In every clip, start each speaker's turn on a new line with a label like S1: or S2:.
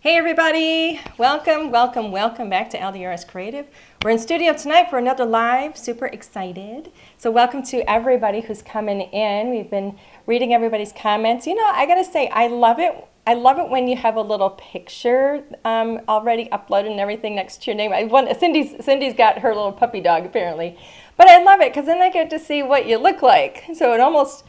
S1: Hey everybody, welcome back to LDRS Creative. We're in studio tonight for another live, super excited. So welcome to everybody who's coming in. We've been reading everybody's comments. You know, I gotta say, I love it when you have a little picture already uploaded and everything next to your name. Cindy's got her little puppy dog apparently. But I love it because then I get to see what you look like. So it almost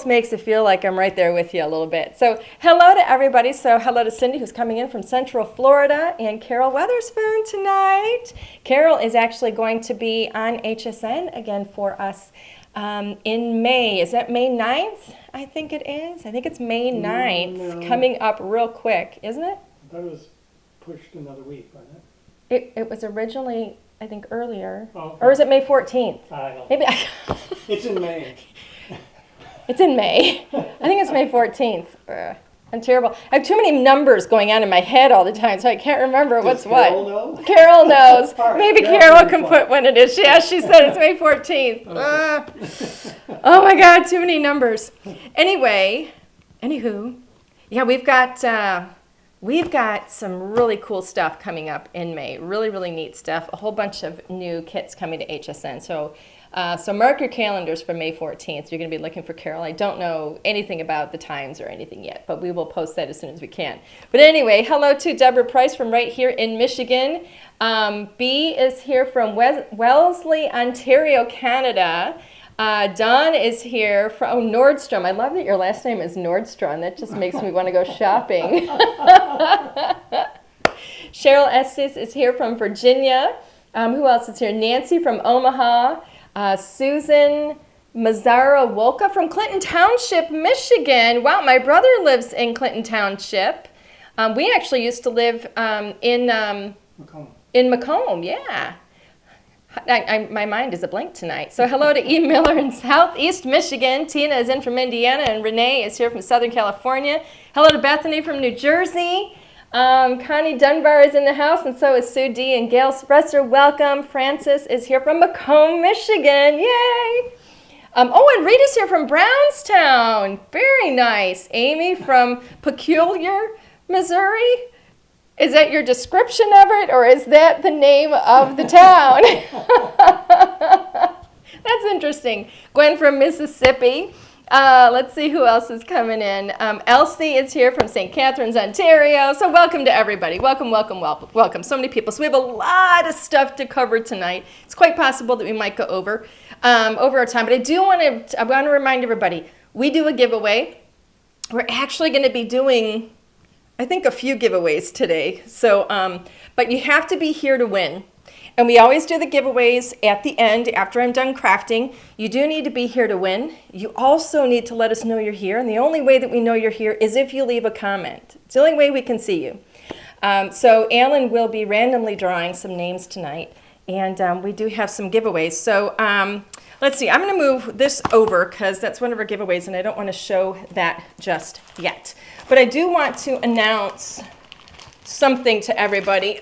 S1: makes it feel like I'm right there with you a little bit. So hello to everybody. So hello to Cindy, who's coming in from Central Florida, and Carol Weatherspoon tonight. Carol is actually going to be on HSN again for us in May. Is that May 9th? I think it is. I think it's May 9th. No. Coming up real quick, isn't it?
S2: I thought it was pushed another week, wasn't
S1: It was originally, I think, earlier.
S2: Oh, okay.
S1: Or is it May 14th?
S2: I don't know.
S1: Maybe
S2: It's in May.
S1: It's in May. I think it's May 14th. I'm terrible. I have too many numbers going on in my head all the time, so I can't remember what's what.
S2: Carol know?
S1: Carol knows.
S2: Right,
S1: Maybe Carol can put when it is. Yeah, she said it's May 14th.
S2: Okay.
S1: Oh my God, too many numbers. Anywho, yeah, we've got some really cool stuff coming up in May. Really, really neat stuff. A whole bunch of new kits coming to HSN. So mark your calendars for May 14th. You're going to be looking for Carol. I don't know anything about the times or anything yet, but we will post that as soon as we can. But anyway, hello to Deborah Price from right here in Michigan. B is here from Wellesley, Ontario, Canada. Don is here from Nordstrom. I love that your last name is Nordstrom. That just makes me want to go shopping. Cheryl Estes is here from Virginia. Who else is here? Nancy from Omaha. Susan Mazzara-Wolka from Clinton Township, Michigan. Wow, my brother lives in Clinton Township. We actually used to live in Macomb, yeah. My mind is a blank tonight. So hello to E. Miller in Southeast Michigan. Tina is in from Indiana, and Renee is here from Southern California. Hello to Bethany from New Jersey. Connie Dunbar is in the house, and so is Sue D. and Gail Spresser. Welcome. Francis is here from Macomb, Michigan. Yay! And Rita's here from Brownstown. Very nice. Amy from Peculiar, Missouri. Is that your description of it, or is that the name of the town? That's interesting. Gwen from Mississippi. Let's see who else is coming in. Elsie is here from St. Catharines, Ontario. So welcome to everybody. Welcome. So many people. So we have a lot of stuff to cover tonight. It's quite possible that we might go over our time. But I want to remind everybody, we do a giveaway. We're actually going to be doing, I think, a few giveaways today. So, but you have to be here to win. And we always do the giveaways at the end after I'm done crafting. You do need to be here to win. You also need to let us know you're here. And the only way that we know you're here is if you leave a comment. It's the only way we can see you. So Alan will be randomly drawing some names tonight. And we do have some giveaways. So let's see. I'm going to move this over because that's one of our giveaways. And I don't want to show that just yet. But I do want to announce something to everybody.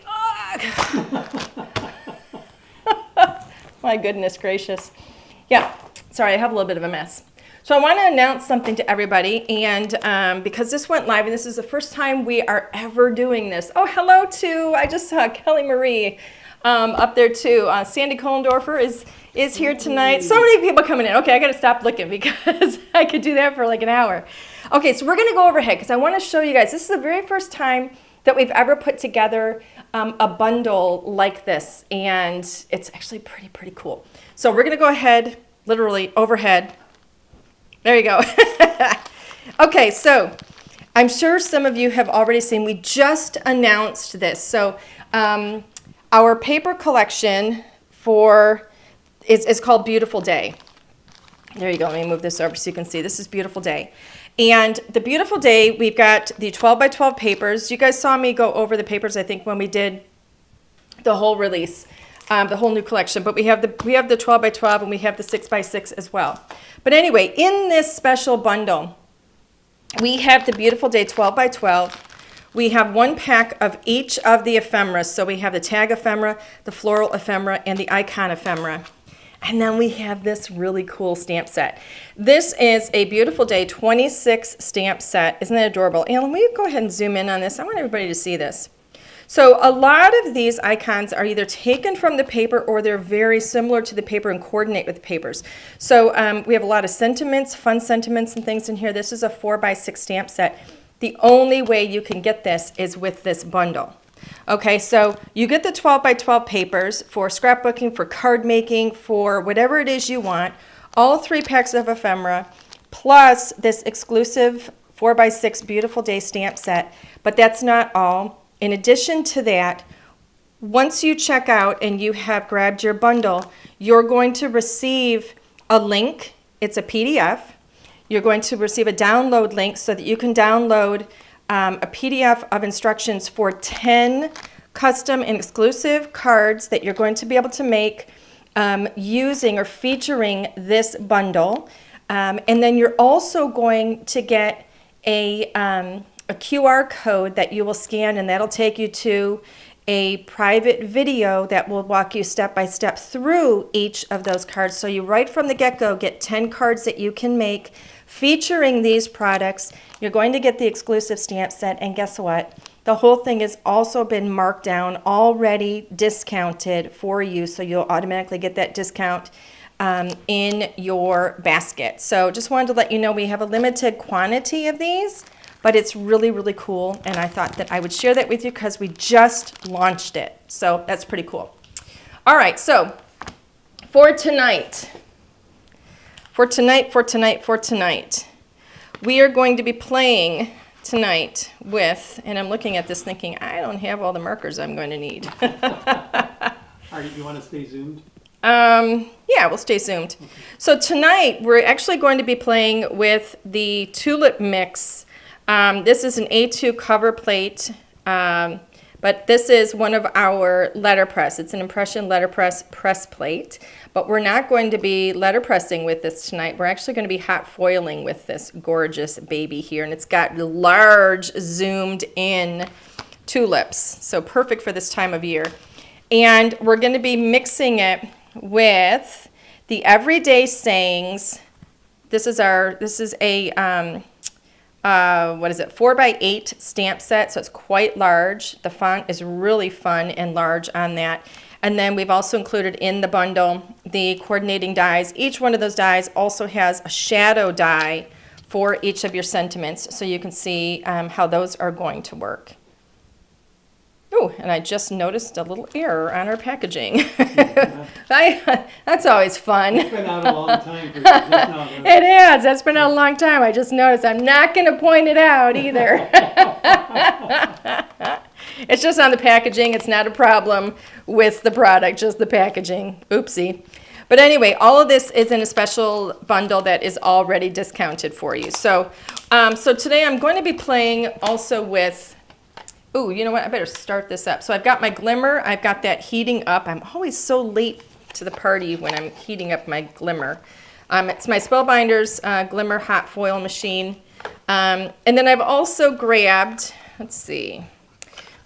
S1: My goodness gracious. Yeah, sorry, I have a little bit of a mess. So I want to announce something to everybody, and because this went live, and this is the first time we are ever doing this. Oh, hello to, I just saw Kelly Marie up there too. Sandy Kohlendorfer is here tonight. So many people coming in. Okay, I got to stop looking because I could do that for like an hour. Okay, so we're going to go overhead because I want to show you guys. This is the very first time that we've ever put together a bundle like this, and it's actually pretty cool. So we're gonna go ahead, literally overhead. There you go. Okay, so I'm sure some of you have already seen, we just announced this. So our paper collection is called Beautiful Day. There you go, let me move this over so you can see. This is Beautiful Day. And the Beautiful Day, we've got the 12 by 12 papers. You guys saw me go over the papers, I think, when we did the whole release, the whole new collection. But we have the 12 by 12 and we have the 6 by 6 as well. But anyway, in this special bundle, we have the Beautiful Day 12 by 12. We have one pack of each of the ephemera. So we have the tag ephemera, the floral ephemera, and the icon ephemera. And then we have this really cool stamp set. This is a Beautiful Day 26 stamp set. Isn't that adorable? And let me go ahead and zoom in on this. I want everybody to see this. So a lot of these icons are either taken from the paper or they're very similar to the paper and coordinate with the papers. So we have a lot of sentiments, fun sentiments and things in here. This is a 4x6 stamp set. The only way you can get this is with this bundle. Okay, so you get the 12x12 papers for scrapbooking, for card making, for whatever it is you want, all 3 packs of ephemera, plus this exclusive 4x6 Beautiful Day stamp set. But that's not all. In addition to that, once you check out and you have grabbed your bundle, you're going to receive a link. It's a PDF. You're going to receive a download link so that you can download a PDF of instructions for 10 custom and exclusive cards that you're going to be able to make using or featuring this bundle. And then you're also going to get a QR code that you will scan, and that'll take you to a private video that will walk you step by step through each of those cards. So you right from the get-go get 10 cards that you can make featuring these products. You're going to get the exclusive stamp set, and guess what? The whole thing has also been marked down, already discounted for you, so you'll automatically get that discount in your basket. So just wanted to let you know we have a limited quantity of these, but it's really, really cool, and I thought that I would share that with you because we just launched it. So that's pretty cool. All right, so for tonight, we are going to be playing tonight with, and I'm looking at this thinking, I don't have all the markers I'm going to need.
S2: You want to stay zoomed?
S1: Yeah, we'll stay zoomed. Okay. So tonight, we're actually going to be playing with the Tulip mix. This is an A2 cover plate, but this is one of our letterpress. It's an impression letterpress press plate, but we're not going to be letterpressing with this tonight. We're actually going to be hot foiling with this gorgeous baby here, and it's got large zoomed in tulips, so perfect for this time of year. And we're going to be mixing it with the Everyday Sayings. This is a what is it, 4x8 stamp set, so it's quite large. The font is really fun and large on that. And then we've also included in the bundle the coordinating dies. Each one of those dies also has a shadow die for each of your sentiments, so you can see how those are going to work. Oh, and I just noticed a little error on our packaging. That's always fun.
S2: It's been out a long time. For just now,
S1: it has. That's been out a long time. I just noticed. I'm not going to point it out either. It's just on the packaging. It's not a problem with the product, just the packaging. Oopsie. But anyway, all of this is in a special bundle that is already discounted for you. So, so today I'm going to be playing also with, ooh, you know what? I better start this up. So I've got my glimmer. I've got that heating up. I'm always so late to the party when I'm heating up my glimmer. It's my Spellbinders Glimmer Hot Foil Machine. And then I've also grabbed, let's see,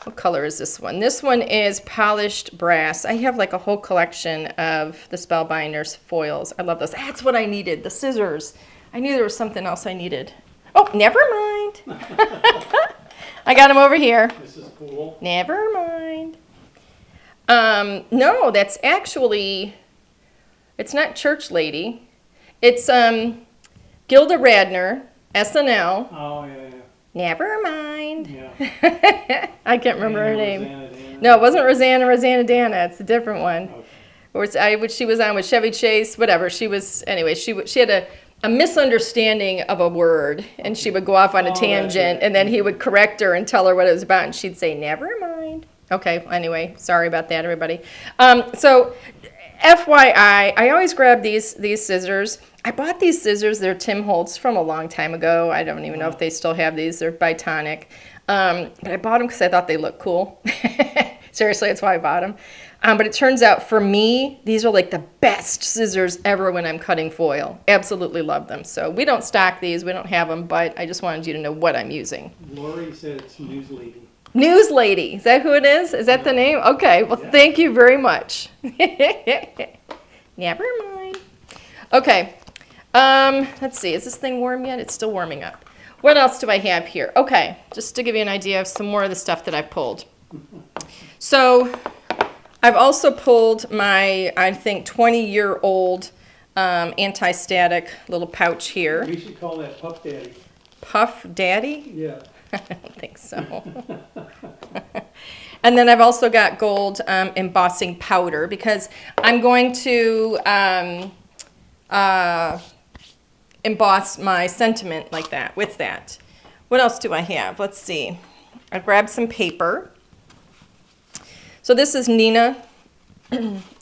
S1: what color is this one? This one is Polished Brass. I have like a whole collection of the Spellbinders foils. I love those. That's what I needed, the scissors. I knew there was something else I needed. Oh, never mind. I got them over here.
S2: This is cool.
S1: Never mind. No, that's actually, it's not Church Lady. It's Gilda Radner, SNL.
S2: Oh, yeah.
S1: Never mind.
S2: Yeah.
S1: I can't remember her name.
S2: Rosanna.
S1: No, it wasn't Rosanna Dana. It's a different one.
S2: Okay.
S1: Which she was on with Chevy Chase, whatever. She was, anyway, she had a misunderstanding of a word, and she would go off on a tangent, and then he would correct her and tell her what it was about, and she'd say, never mind. Okay, anyway, sorry about that, everybody. So, FYI, I always grab these scissors. I bought these scissors. They're Tim Holtz from a long time ago. I don't even know if they still have these. They're by Tonic. But I bought them because I thought they looked cool. Seriously, that's why I bought them. But it turns out, for me, these are like the best scissors ever when I'm cutting foil. Absolutely love them. So we don't stock these. We don't have them, but I just wanted you to know what I'm using.
S2: Lori said it's News Lady.
S1: News Lady. Is that who it is? Is that the name? Okay. Well, thank you very much. Never mind. Okay. Let's see. Is this thing warm yet? It's still warming up. What else do I have here? Okay, just to give you an idea of some more of the stuff that I've pulled. So I've also pulled my, I think, 20-year-old anti-static little pouch here.
S2: We should call that Puff Daddy.
S1: Puff Daddy?
S2: Yeah.
S1: I don't think so. And then I've also got gold embossing powder because I'm going to emboss my sentiment like that, with that. What else do I have? Let's see. I grabbed some paper. So this is Nina.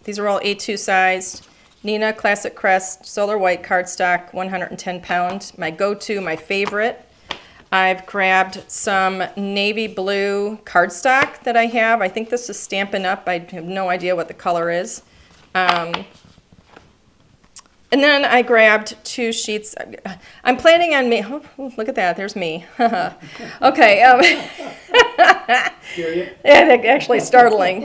S1: These are all A2 sized. Nina Classic Crest Solar White cardstock, 110 pound. My go-to, my favorite. I've grabbed some navy blue cardstock that I have. I think this is Stampin' Up. I have no idea what the color is. And then I grabbed 2 sheets. I'm planning on oh, look at that. There's me. Okay. Yeah, actually startling.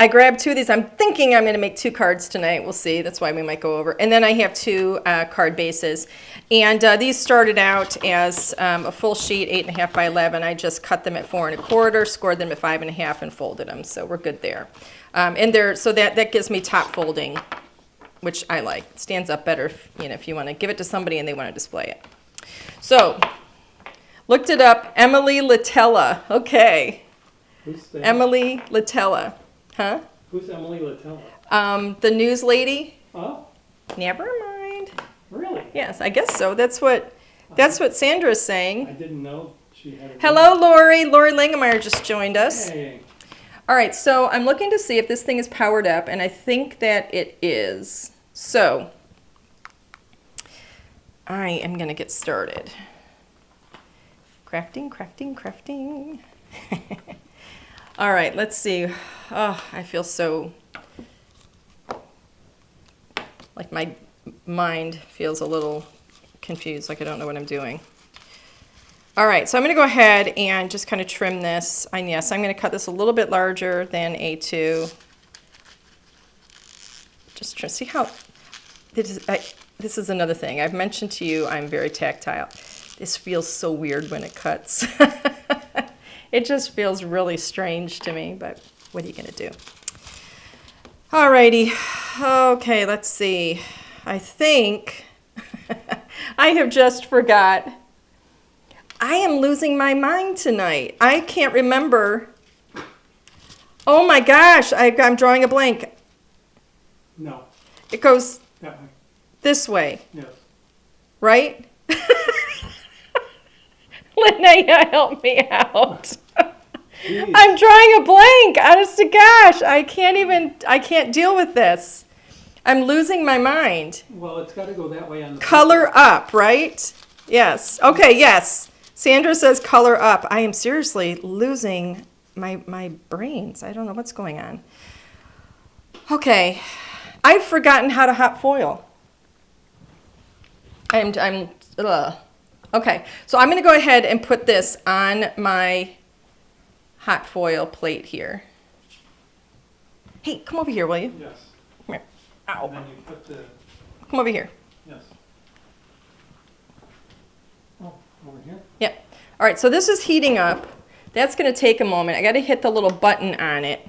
S1: I grabbed 2 of these. I'm thinking I'm going to make 2 cards tonight. We'll see. That's why we might go over. And then I have 2 card bases. And these started out as a full sheet, 8.5 by 11. I just cut them at 4 1/4, scored them at 5.5, and folded them. So we're good there. And so that gives me top folding, which I like. It stands up better if you want to give it to somebody and they want to display it. So, looked it up. Emily Latella. Okay.
S2: Who's that?
S1: Emily Latella. Huh?
S2: Who's Emily Latella?
S1: The news lady.
S2: Oh,
S1: Never mind.
S2: really?
S1: Yes, I guess so. That's what Sandra's saying.
S2: I didn't know she had a...
S1: Hello, Lori. Lori Langemeyer just joined us.
S2: Hey.
S1: All right, so I'm looking to see if this thing is powered up, and I think that it is. So I am going to get started. Crafting, crafting, crafting. All right, let's see. Oh, I feel so, like my mind feels a little confused, like I don't know what I'm doing. All right, so I'm going to go ahead and just kind of trim this. And yes, I'm going to cut this a little bit larger than A2. Just try, see how, this is another thing. I've mentioned to you I'm very tactile. This feels so weird when it cuts. It just feels really strange to me, but what are you going to do? All righty. Okay, let's see. I think I have just forgot. I am losing my mind tonight. I can't remember. Oh my gosh, I'm drawing a blank.
S2: No,
S1: It goes
S2: that way.
S1: this way,
S2: Yes.
S1: right? Linnea, help me out.
S2: Jeez.
S1: I'm drawing a blank, honest to gosh. I can't deal with this. I'm losing my mind.
S2: Well, it's got to go that way on the...
S1: Color up, right? Yes. Okay, yes. Sandra says color up. I am seriously losing my brains. I don't know what's going on. Okay. I've forgotten how to hot foil. Okay, so I'm going to go ahead and put this on my hot foil plate here. Hey, come over here, will you?
S2: Yes.
S1: Come here.
S2: And
S1: Ow.
S2: then you put the...
S1: Come over here.
S2: Yes. Oh, over here?
S1: Yep. All right, so this is heating up. That's going to take a moment. I got to hit the little button on it.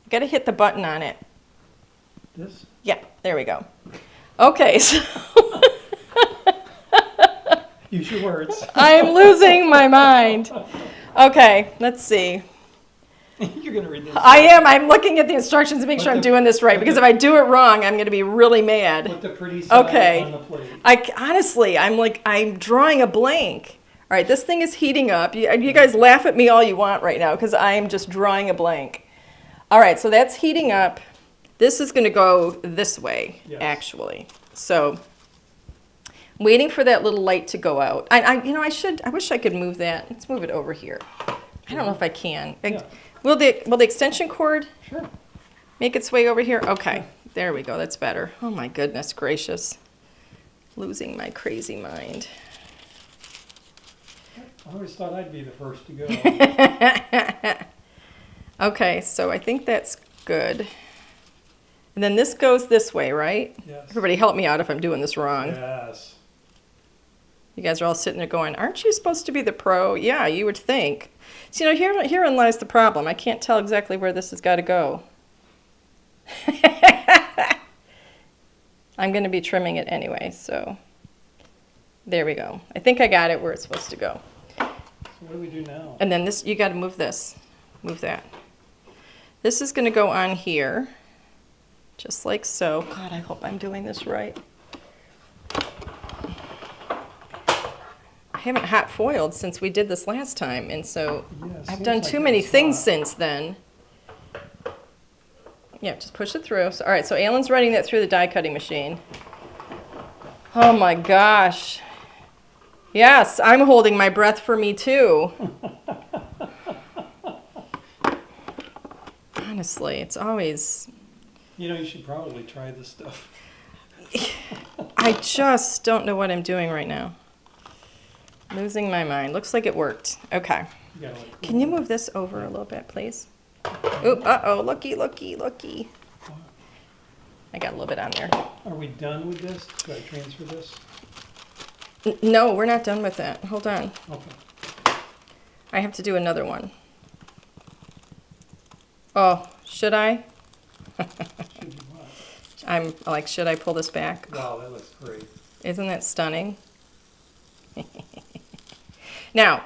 S1: Got to hit the button on it.
S2: This?
S1: Yeah, there we go. Okay, so
S2: Use your words.
S1: I am losing my mind. Okay, let's see.
S2: You're going to read this.
S1: I am. I'm looking at the instructions to make sure I'm doing this right, because if I do it wrong, I'm going to be really mad.
S2: Put the pretty side
S1: Okay.
S2: on the plate.
S1: Honestly, I'm drawing a blank. All right, this thing is heating up. You guys laugh at me all you want right now, because I am just drawing a blank. All right, so that's heating up. This is going to go this way,
S2: Yes.
S1: actually. So, I'm waiting for that little light to go out. I wish I could move that. Let's move it over here. I don't know if I can.
S2: Yeah.
S1: Will the extension cord
S2: Sure.
S1: make its way over here? Okay, there we go. That's better. Oh my goodness gracious. Losing my crazy mind.
S2: I always thought I'd be the first to go.
S1: Okay, so I think that's good. And then this goes this way, right?
S2: Yes.
S1: Everybody help me out if I'm doing this wrong.
S2: Yes.
S1: You guys are all sitting there going, aren't you supposed to be the pro? Yeah, you would think. So, herein lies the problem. I can't tell exactly where this has got to go. I'm going to be trimming it anyway, so there we go. I think I got it where it's supposed to go.
S2: So what do we do now?
S1: And then this, you got to move this. Move that. This is going to go on here, just like so. God, I hope I'm doing this right. I haven't hot foiled since we did this last time, and so
S2: Yeah,
S1: I've
S2: seems
S1: done
S2: like
S1: too many
S2: it's
S1: things
S2: hot.
S1: since then. Yeah, just push it through. So, all right, so Alan's running that through the die cutting machine. Oh my gosh. Yes, I'm holding my breath for me too. Honestly, it's always,
S2: You should probably try this stuff.
S1: I just don't know what I'm doing right now. Losing my mind. Looks like it worked. Okay.
S2: You gotta let it
S1: Can you
S2: cool.
S1: move this over a little bit, please? Oop, uh-oh, looky, looky, looky. I got a little bit on there.
S2: Are we done with this? Should I transfer this?
S1: No, we're not done with that. Hold on.
S2: Okay.
S1: I have to do another one. Oh, should I?
S2: Should be what?
S1: I'm like, should I pull this back?
S2: Wow, that looks great.
S1: Isn't that stunning? Now,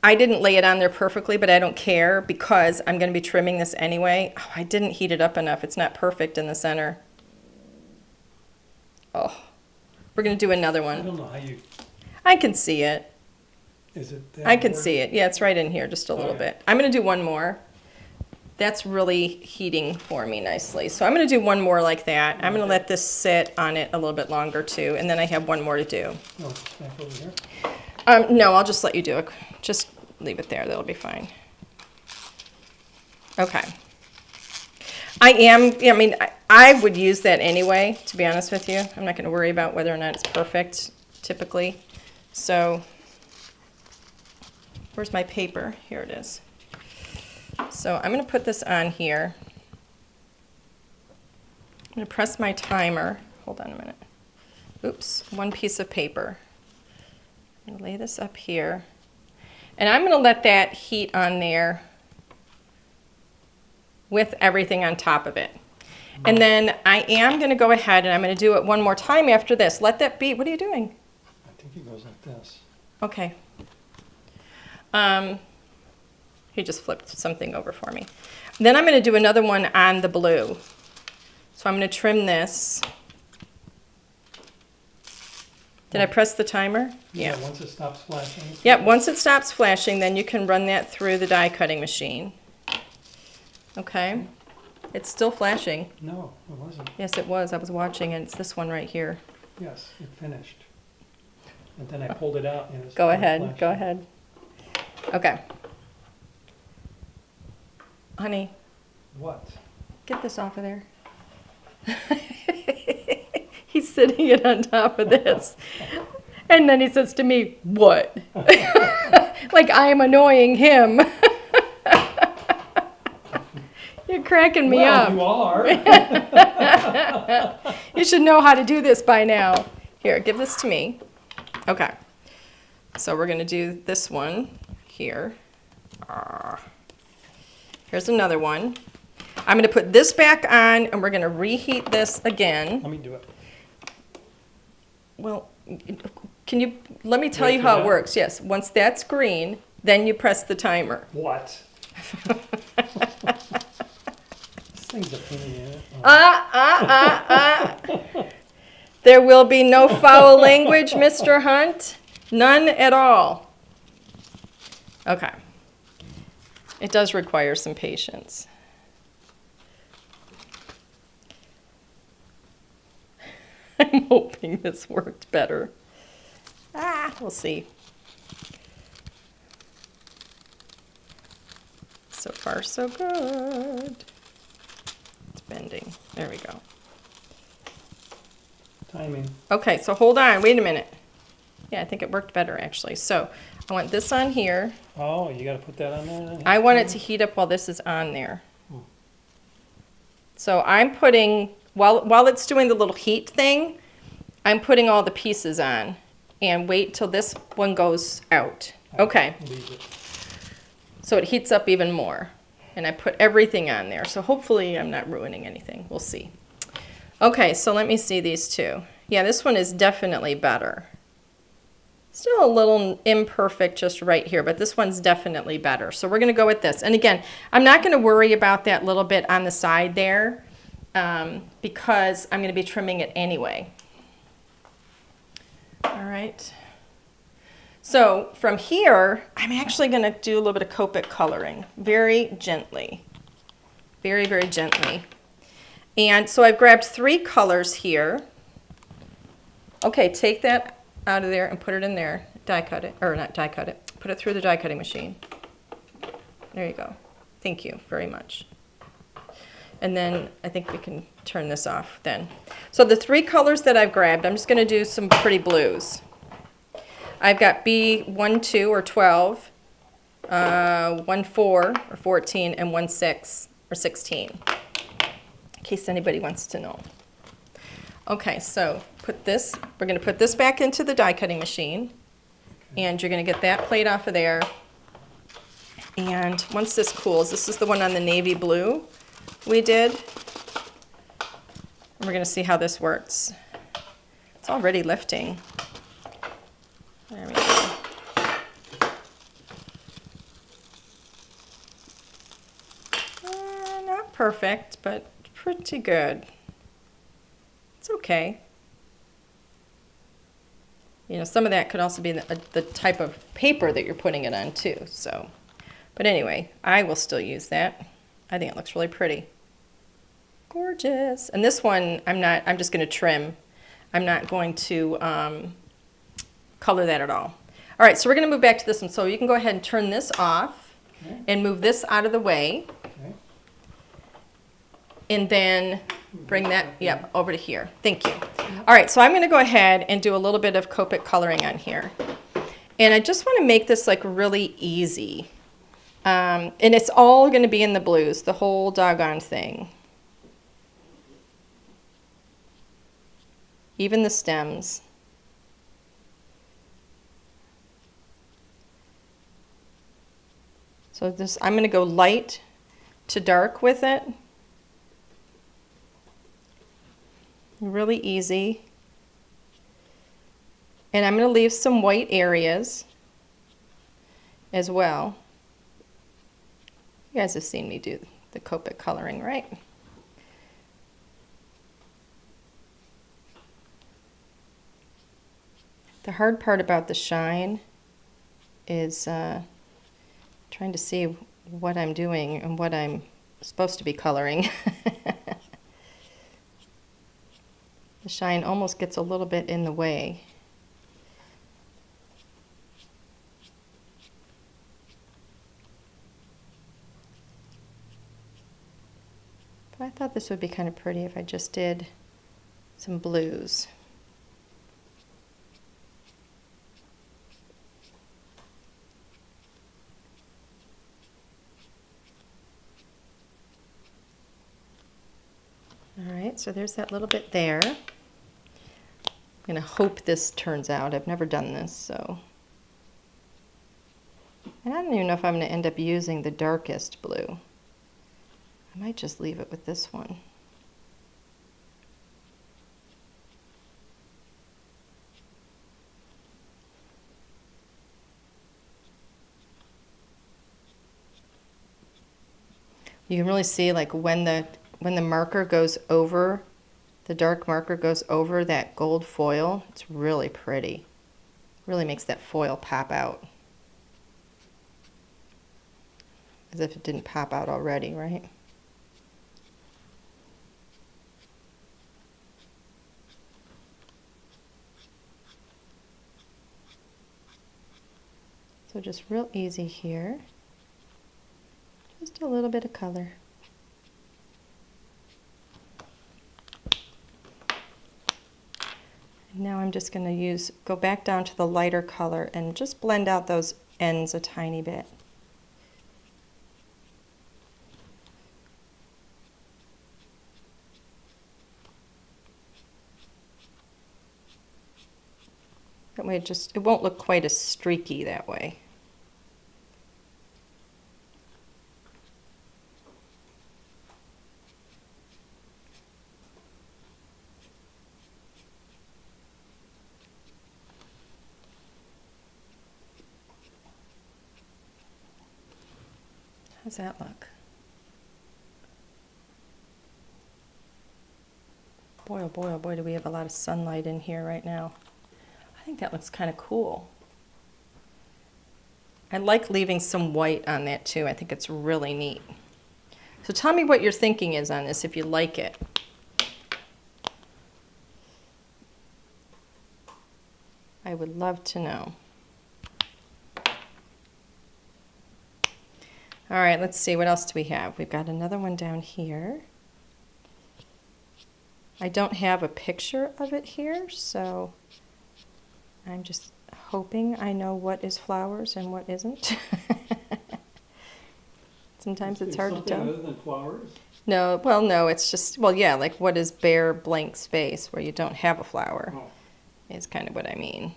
S1: I didn't lay it on there perfectly, but I don't care because I'm going to be trimming this anyway. Oh, I didn't heat it up enough. It's not perfect in the center. Oh, we're going to do another
S2: I
S1: one.
S2: don't know how you,
S1: I can see it.
S2: is it that
S1: I can
S2: hard?
S1: see it. Yeah, it's right in here just a little
S2: Okay.
S1: bit. I'm going to do one more. That's really heating for me nicely. So I'm going to do one more like that. I'm going to let this sit on it a little bit longer too, and then I have one more to do.
S2: No, it's back over here.
S1: No, I'll just let you do it. Just leave it there. That'll be fine. Okay. I would use that anyway, to be honest with you. I'm not going to worry about whether or not it's perfect, typically. So, where's my paper? Here it is. So I'm going to put this on here. I'm going to press my timer. Hold on a minute. Oops, one piece of paper. I'm going to lay this up here. And I'm going to let that heat on there with everything on top of it. And then I am going to go ahead and I'm going to do it one more time after this. Let that be. What are you doing?
S2: I think it goes like this.
S1: Okay. He just flipped something over for me. Then I'm going to do another one on the blue. So I'm going to trim this. Did I press the timer?
S2: Yeah, once it stops flashing.
S1: Yep, once it stops flashing, then you can run that through the die cutting machine. Okay. It's still flashing.
S2: No, it wasn't.
S1: Yes, it was. I was watching it. It's this one right here.
S2: Yes, it finished. And then I pulled it out and it's
S1: Go
S2: still
S1: ahead.
S2: flashing.
S1: Go ahead. Okay. Honey,
S2: What?
S1: get this off of there. He's sitting it on top of this. And then he says to me, what? Like I am annoying him. You're cracking me up.
S2: You are.
S1: You should know how to do this by now. Here, give this to me. Okay. So we're going to do this one here. Here's another one. I'm going to put this back on, and we're going to reheat this again.
S2: Let me do it.
S1: Well, let me tell
S2: Wait
S1: you
S2: for
S1: how it
S2: that?
S1: works. Yes, once that's green, then you press the timer.
S2: What? This thing's a pain in it.
S1: There will be no foul language, Mr. Hunt. None at all. Okay. It does require some patience. I'm hoping this worked better. We'll see. So far, so good. It's bending. There we go.
S2: Timing.
S1: Okay, so hold on. Wait a minute. Yeah, I think it worked better, actually. So I want this on here.
S2: Oh, you got to put that on there?
S1: I want it to heat up while this is on there. So I'm putting, while it's doing the little heat thing, I'm putting all the pieces on and wait till this one goes out. Okay,
S2: Leave it.
S1: so it heats up even more. And I put everything on there. So hopefully I'm not ruining anything. We'll see. Okay, so let me see these two. Yeah, this one is definitely better. Still a little imperfect just right here, but this one's definitely better. So we're going to go with this. And again, I'm not going to worry about that little bit on the side there because I'm going to be trimming it anyway. All right. So from here, I'm actually going to do a little bit of Copic coloring very gently. Very, very gently. And so I've grabbed 3 colors here. Okay, take that out of there and put it in there. Die cut it, or not die cut it. Put it through the die cutting machine. There you go. Thank you very much. And then I think we can turn this off then. So the 3 colors that I've grabbed, I'm just going to do some pretty blues. I've got B12 or 12, 14 or 14, and 16 or 16, in case anybody wants to know. Okay, so put this, we're going to put this back into the die cutting machine, and you're going to get that plate off of there. And once this cools, this is the one on the navy blue we did. And we're going to see how this works. It's already lifting. There we go. Not perfect, but pretty good. It's okay. You know, some of that could also be the type of paper that you're putting it on too. So, but anyway, I will still use that. I think it looks really pretty. Gorgeous. And this one, I'm just going to trim. I'm not going to color that at all. All right, so we're going to move back to this one. So you can go ahead and turn this off and move this out of the way.
S2: Okay.
S1: And then bring that, over to here. Thank you. All right, so I'm going to go ahead and do a little bit of Copic coloring on here. And I just want to make this like really easy. And it's all going to be in the blues, the whole doggone thing. Even the stems. So this, I'm going to go light to dark with it. Really easy. And I'm going to leave some white areas as well. You guys have seen me do the Copic coloring, right? The hard part about the shine is trying to see what I'm doing and what I'm supposed to be coloring. The shine almost gets a little bit in the way. But I thought this would be kind of pretty if I just did some blues. All right, so there's that little bit there. I'm going to hope this turns out. I've never done this, so. And I don't even know if I'm going to end up using the darkest blue. I might just leave it with this one. You can really see like when the marker goes over, the dark marker goes over that gold foil, it's really pretty. Really makes that foil pop out. As if it didn't pop out already, right? So just real easy here. Just a little bit of color. Now I'm just going to go back down to the lighter color and just blend out those ends a tiny bit. way it won't look quite as streaky that way. How's that look? Boy, oh boy, oh boy, do we have a lot of sunlight in here right now. I think that looks kind of cool. I like leaving some white on that too. I think it's really neat. So tell me what your thinking is on this, if you like it. I would love to know. All right, let's see, what else do we have? We've got another one down here. I don't have a picture of it here, so I'm just hoping I know what is flowers and what isn't. Sometimes it's hard to tell.
S2: Something other than flowers?
S1: No, well, no, it's just, well, yeah, like what is bare blank space where you don't have a flower is kind of what I mean.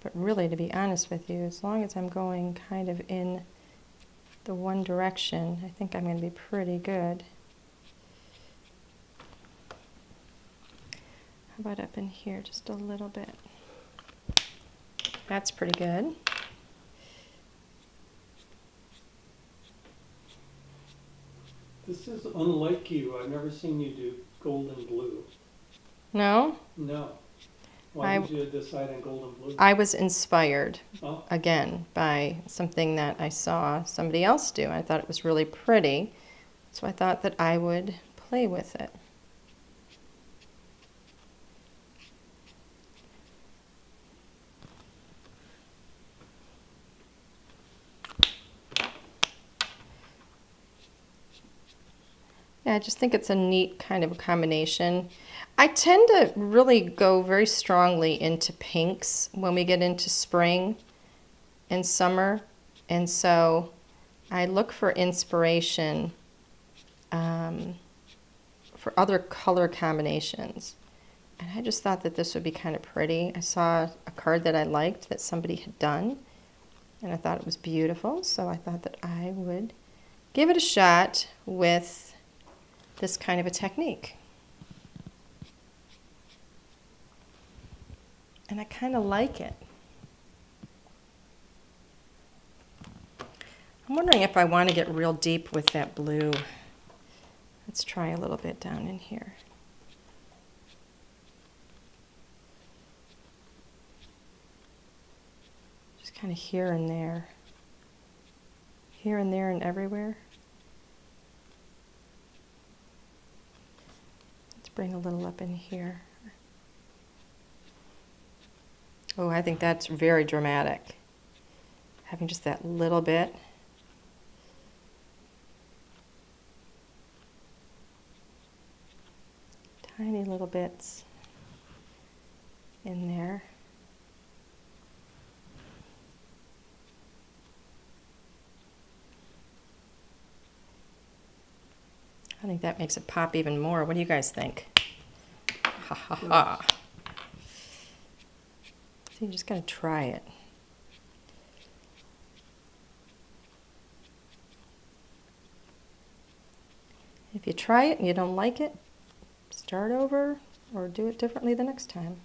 S1: But really, to be honest with you, as long as I'm going kind of in the one direction, I think I'm going to be pretty good. How about up in here just a little bit? That's pretty good.
S2: This is unlike you. I've never seen you do gold and blue.
S1: No?
S2: No. Why did you decide on gold and blue?
S1: I was inspired, again, by something that I saw somebody else do. I thought it was really pretty, so I thought that I would play with it. Yeah, I just think it's a neat kind of a combination. I tend to really go very strongly into pinks when we get into spring and summer, and so I look for inspiration for other color combinations. And I just thought that this would be kind of pretty. I saw a card that I liked that somebody had done, and I thought it was beautiful, so I thought that I would give it a shot with this kind of a technique. And I kind of like it. I'm wondering if I want to get real deep with that blue. Let's try a little bit down in here. Just kind of here and there. Here and there and everywhere. Let's bring a little up in here. Oh, I think that's very dramatic. Having just that little bit. Tiny little bits in there. I think that makes it pop even more. What do you guys think? Ha ha ha. So you just gotta try it. If you try it and you don't like it, start over or do it differently the next time.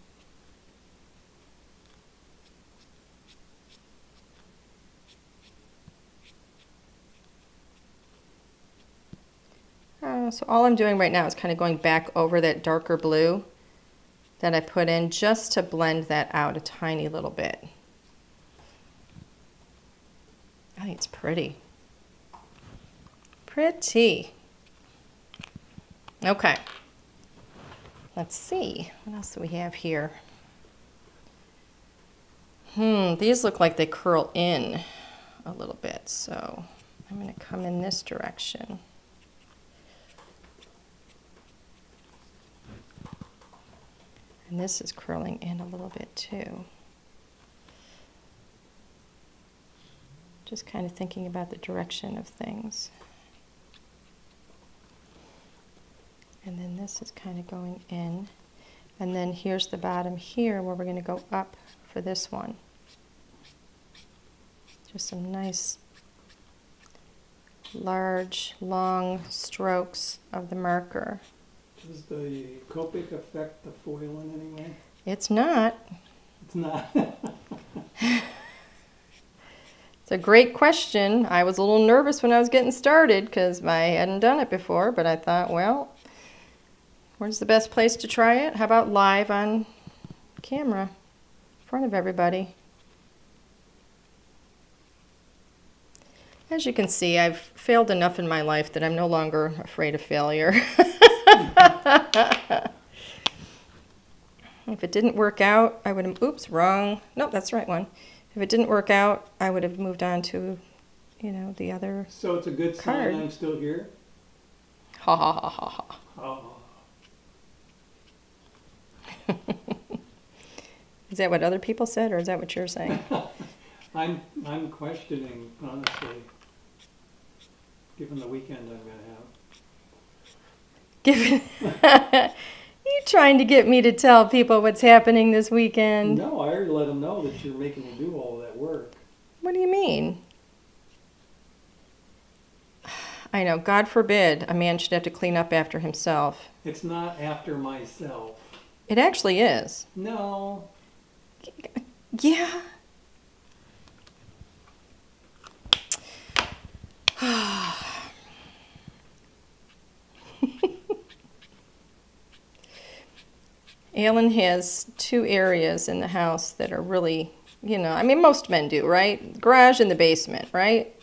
S1: So all I'm doing right now is kind of going back over that darker blue that I put in just to blend that out a tiny little bit. I think it's pretty. Pretty. Okay. Let's see. What else do we have here? These look like they curl in a little bit, so I'm going to come in this direction. And this is curling in a little bit too. Just kind of thinking about the direction of things. And then this is kind of going in. And then here's the bottom here where we're going to go up for this one. Just some nice, large, long strokes of the marker.
S2: Does the Copic affect the foil in any way?
S1: It's not.
S2: It's not.
S1: It's a great question. I was a little nervous when I was getting started because I hadn't done it before, but I thought, well, where's the best place to try it? How about live on camera in front of everybody? As you can see, I've failed enough in my life that I'm no longer afraid of failure. If it didn't work out, I would have, oops, wrong. Nope, that's the right one. If it didn't work out, I would have moved on to, you know, the other
S2: So it's a good
S1: card.
S2: sign I'm still here?
S1: Ha ha ha ha ha.
S2: Oh.
S1: Is that what other people said, or is that what you're saying?
S2: I'm questioning, honestly, given the weekend I'm going to have.
S1: Given you trying to get me to tell people what's happening this weekend?
S2: No, I already let them know that you're making me do all of that work.
S1: What do you mean? I know, God forbid a man should have to clean up after himself.
S2: It's not after myself.
S1: It actually is.
S2: No.
S1: Yeah. Alan has two areas in the house that are really, you know, I mean, most men do, right? The garage and the basement, right?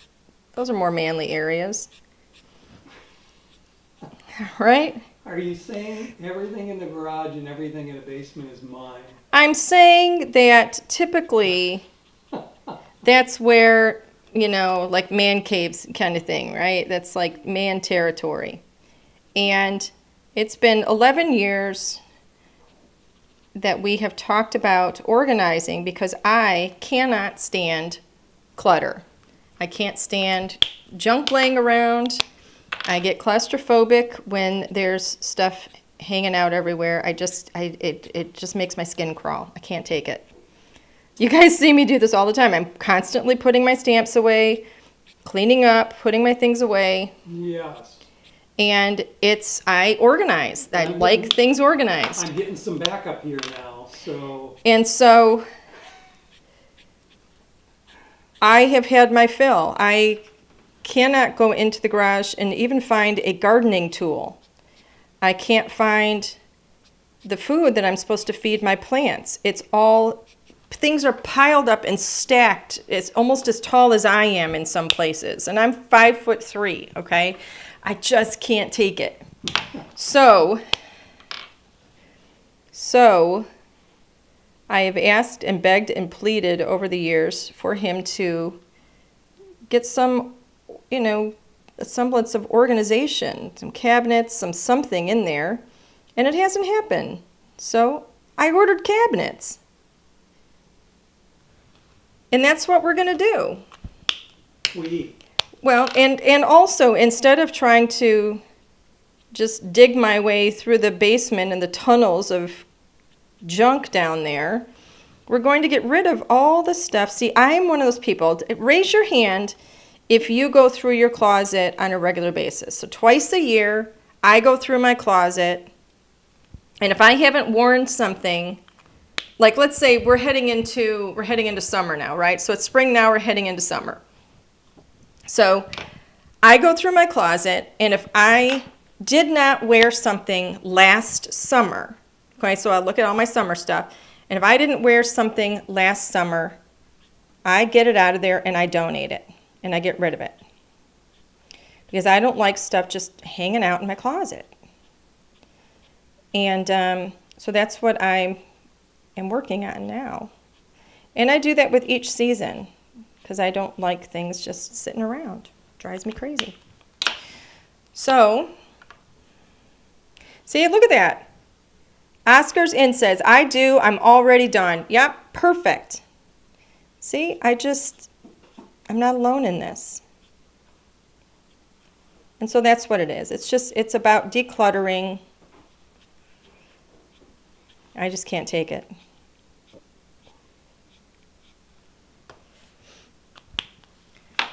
S1: Those are more manly areas. Right?
S2: Are you saying everything in the garage and everything in the basement is mine?
S1: I'm saying that typically that's where, you know, like man caves kind of thing, right? That's like man territory. And it's been 11 years that we have talked about organizing because I cannot stand clutter. I can't stand junk laying around. I get claustrophobic when there's stuff hanging out everywhere. It just makes my skin crawl. I can't take it. You guys see me do this all the time. I'm constantly putting my stamps away, cleaning up, putting my things away.
S2: Yes.
S1: And I organize. I like things organized.
S2: I'm getting some backup here now, so.
S1: And so I have had my fill. I cannot go into the garage and even find a gardening tool. I can't find the food that I'm supposed to feed my plants. It's all, things are piled up and stacked. It's almost as tall as I am in some places. And I'm 5'3", okay? I just can't take it. So I have asked and begged and pleaded over the years for him to get some, you know, a semblance of organization, some cabinets, something in there, and it hasn't happened. So I ordered cabinets. And that's what we're going to do. Well, and also, instead of trying to just dig my way through the basement and the tunnels of junk down there, we're going to get rid of all the stuff. See, I'm one of those people. Raise your hand if you go through your closet on a regular basis. So twice a year, I go through my closet, and if I haven't worn something, like let's say we're heading into summer now, right? So it's spring now, we're heading into summer. So I go through my closet, and if I did not wear something last summer, okay, so I'll look at all my summer stuff, and if I didn't wear something last summer, I get it out of there and I donate it, and I get rid of it. Because I don't like stuff just hanging out in my closet. And so that's what I am working on now. And I do that with each season, because I don't like things just sitting around. It drives me crazy. So, see, look at that. Oscar's in says, I do, I'm already done. Yep, perfect. See, I'm not alone in this. And so that's what it is. It's about decluttering I just can't take it.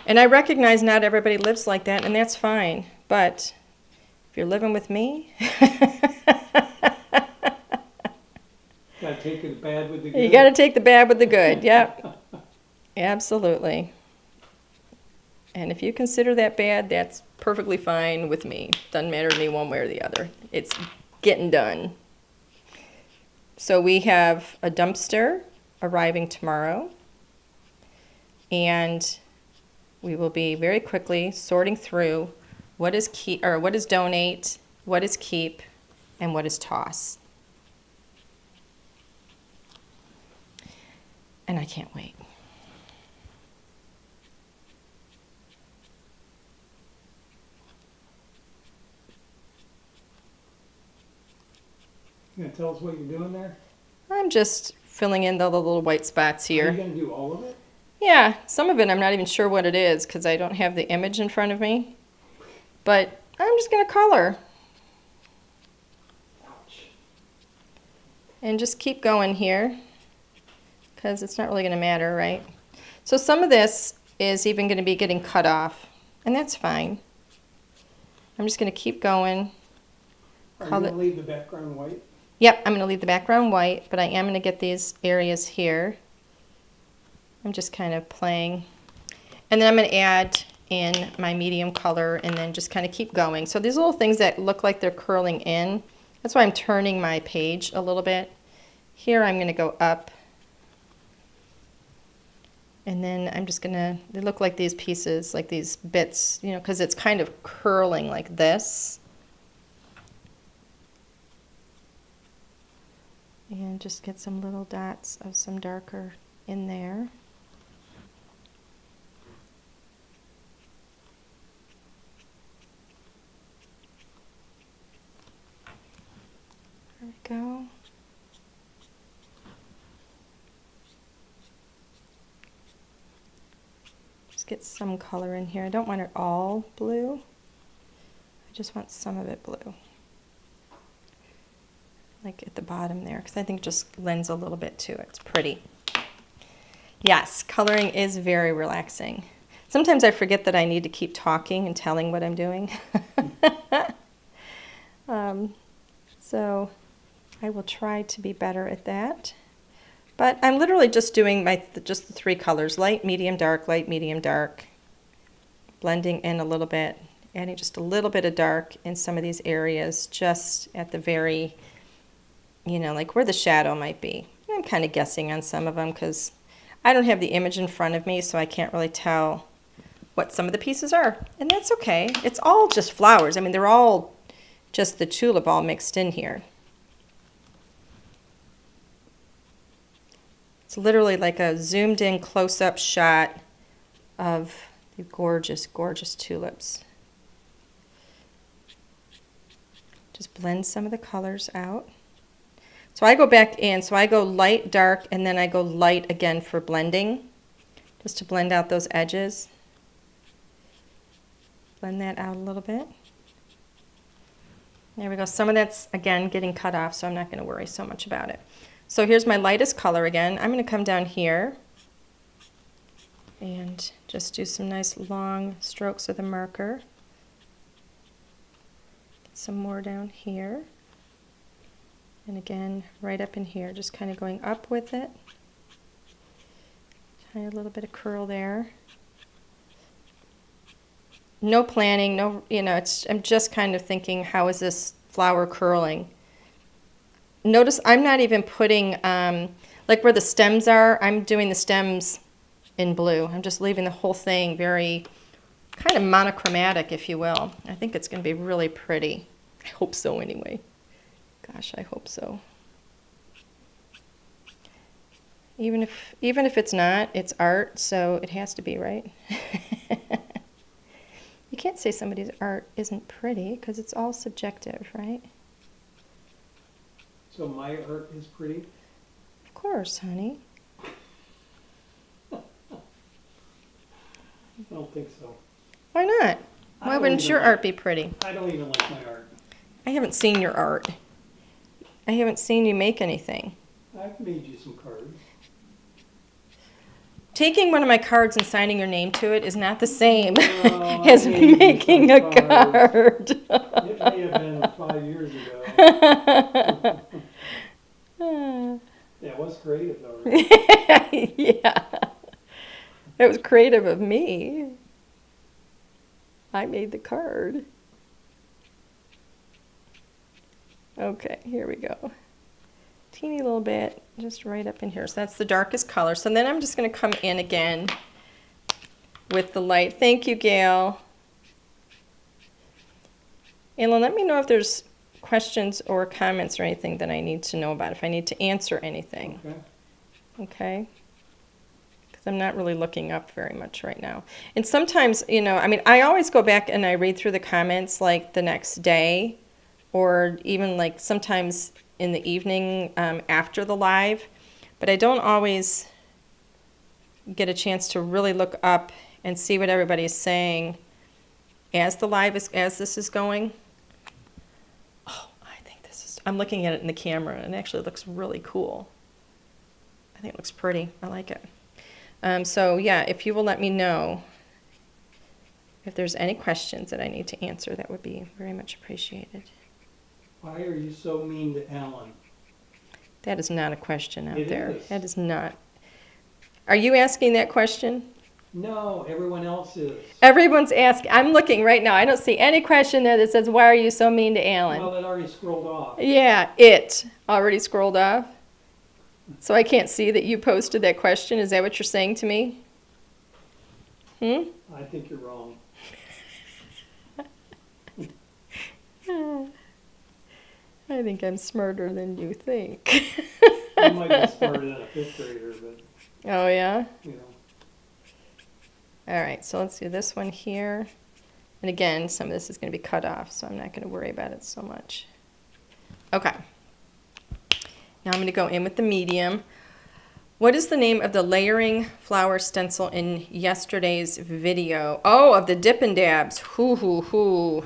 S1: And I recognize not everybody lives like that, and that's fine. But if you're living with me,
S2: Gotta take the bad with the good.
S1: you got to take the bad with the good. Yep. Absolutely. And if you consider that bad, that's perfectly fine with me. Doesn't matter to me one way or the other. It's getting done. So we have a dumpster arriving tomorrow. And we will be very quickly sorting through what is keep, or what is donate, what is keep, and what is toss. And I can't wait.
S2: You gonna tell us what you're doing there?
S1: I'm just filling in the little white spots
S2: Are you
S1: here.
S2: gonna do all of it?
S1: Yeah, some of it I'm not even sure what it is because I don't have the image in front of me. But I'm just going to color.
S2: Ouch.
S1: And just keep going here because it's not really going to matter, right? So some of this is even going to be getting cut off, and that's fine. I'm just going to keep going.
S2: Are you gonna leave the background white?
S1: Yep, I'm going to leave the background white, but I am going to get these areas here. I'm just kind of playing. And then I'm going to add in my medium color and then just kind of keep going. So these little things that look like they're curling in, that's why I'm turning my page a little bit. Here I'm going to go up. And then I'm just going to, they look like these pieces, like these bits, you know, because it's kind of curling like this. And just get some little dots of some darker in there. There we go. Just get some color in here. I don't want it all blue. I just want some of it blue. Like at the bottom there, because I think it just lends a little bit to it. It's pretty. Yes, coloring is very relaxing. Sometimes I forget that I need to keep talking and telling what I'm doing. So I will try to be better at that. But I'm literally just doing just the three colors, light, medium, dark, blending in a little bit, adding just a little bit of dark in some of these areas, just at the very, you know, like where the shadow might be. I'm kind of guessing on some of them because I don't have the image in front of me, so I can't really tell what some of the pieces are. And that's okay. It's all just flowers. I mean, they're all just the tulip all mixed in here. It's literally like a zoomed in close-up shot of the gorgeous, gorgeous tulips. Just blend some of the colors out. So I go back in, so I go light, dark, and then I go light again for blending, just to blend out those edges. Blend that out a little bit. There we go. Some of that's, again, getting cut off, so I'm not going to worry so much about it. So here's my lightest color again. I'm going to come down here and just do some nice long strokes with a marker. Get some more down here. And again, right up in here, just kind of going up with it. Try a little bit of curl there. No planning, no, you know, I'm just kind of thinking, how is this flower curling? Notice I'm not even putting, like where the stems are, I'm doing the stems in blue. I'm just leaving the whole thing very kind of monochromatic, if you will. I think it's going to be really pretty. I hope so anyway. Gosh, I hope so. Even if it's not, it's art, so it has to be, right? You can't say somebody's art isn't pretty because it's all subjective, right?
S2: So my art is pretty?
S1: Of course, honey.
S2: I don't think so.
S1: Why not? Why wouldn't your art be pretty?
S2: I don't even like my art.
S1: I haven't seen your art. I haven't seen you make anything.
S2: I've made you some cards.
S1: Taking one of my cards and signing your name to it is not the same
S2: No,
S1: as
S2: I made you
S1: making
S2: some
S1: a card.
S2: It may have been 5 years ago. Yeah, it was creative though, right?
S1: Yeah. It was creative of me. I made the card. Okay, here we go. Teeny little bit, just right up in here. So that's the darkest color. So then I'm just going to come in again with the light. Thank you, Gail. And let me know if there's questions or comments or anything that I need to know about, if I need to answer anything.
S2: Okay.
S1: Okay? Because I'm not really looking up very much right now. And sometimes, you know, I mean, I always go back and I read through the comments like the next day, or even like sometimes in the evening after the live, but I don't always get a chance to really look up and see what everybody's saying as the live is, as this is going. Oh, I think this is, I'm looking at it in the camera and it actually looks really cool. I think it looks pretty. I like it. So yeah, if you will let me know if there's any questions that I need to answer, that would be very much appreciated.
S2: Why are you so mean to Alan?
S1: That is not a question out
S2: It
S1: there.
S2: is.
S1: That is not. Are you asking that question?
S2: No, everyone else is.
S1: Everyone's asking. I'm looking right now. I don't see any question there that says, why are you so mean to Alan?
S2: Well, it already scrolled off.
S1: Yeah, it already scrolled off. So I can't see that you posted that question. Is that what you're saying to me?
S2: I think you're wrong.
S1: I think I'm smarter than you think.
S2: You might be smarter than a 5th grader, but,
S1: Oh, yeah?
S2: you know.
S1: All right, so let's do this one here. And again, some of this is going to be cut off, so I'm not going to worry about it so much. Okay. Now I'm going to go in with the medium. What is the name of the layering flower stencil in yesterday's video? Oh, of the Dip and Dabs. Hoo, hoo, hoo.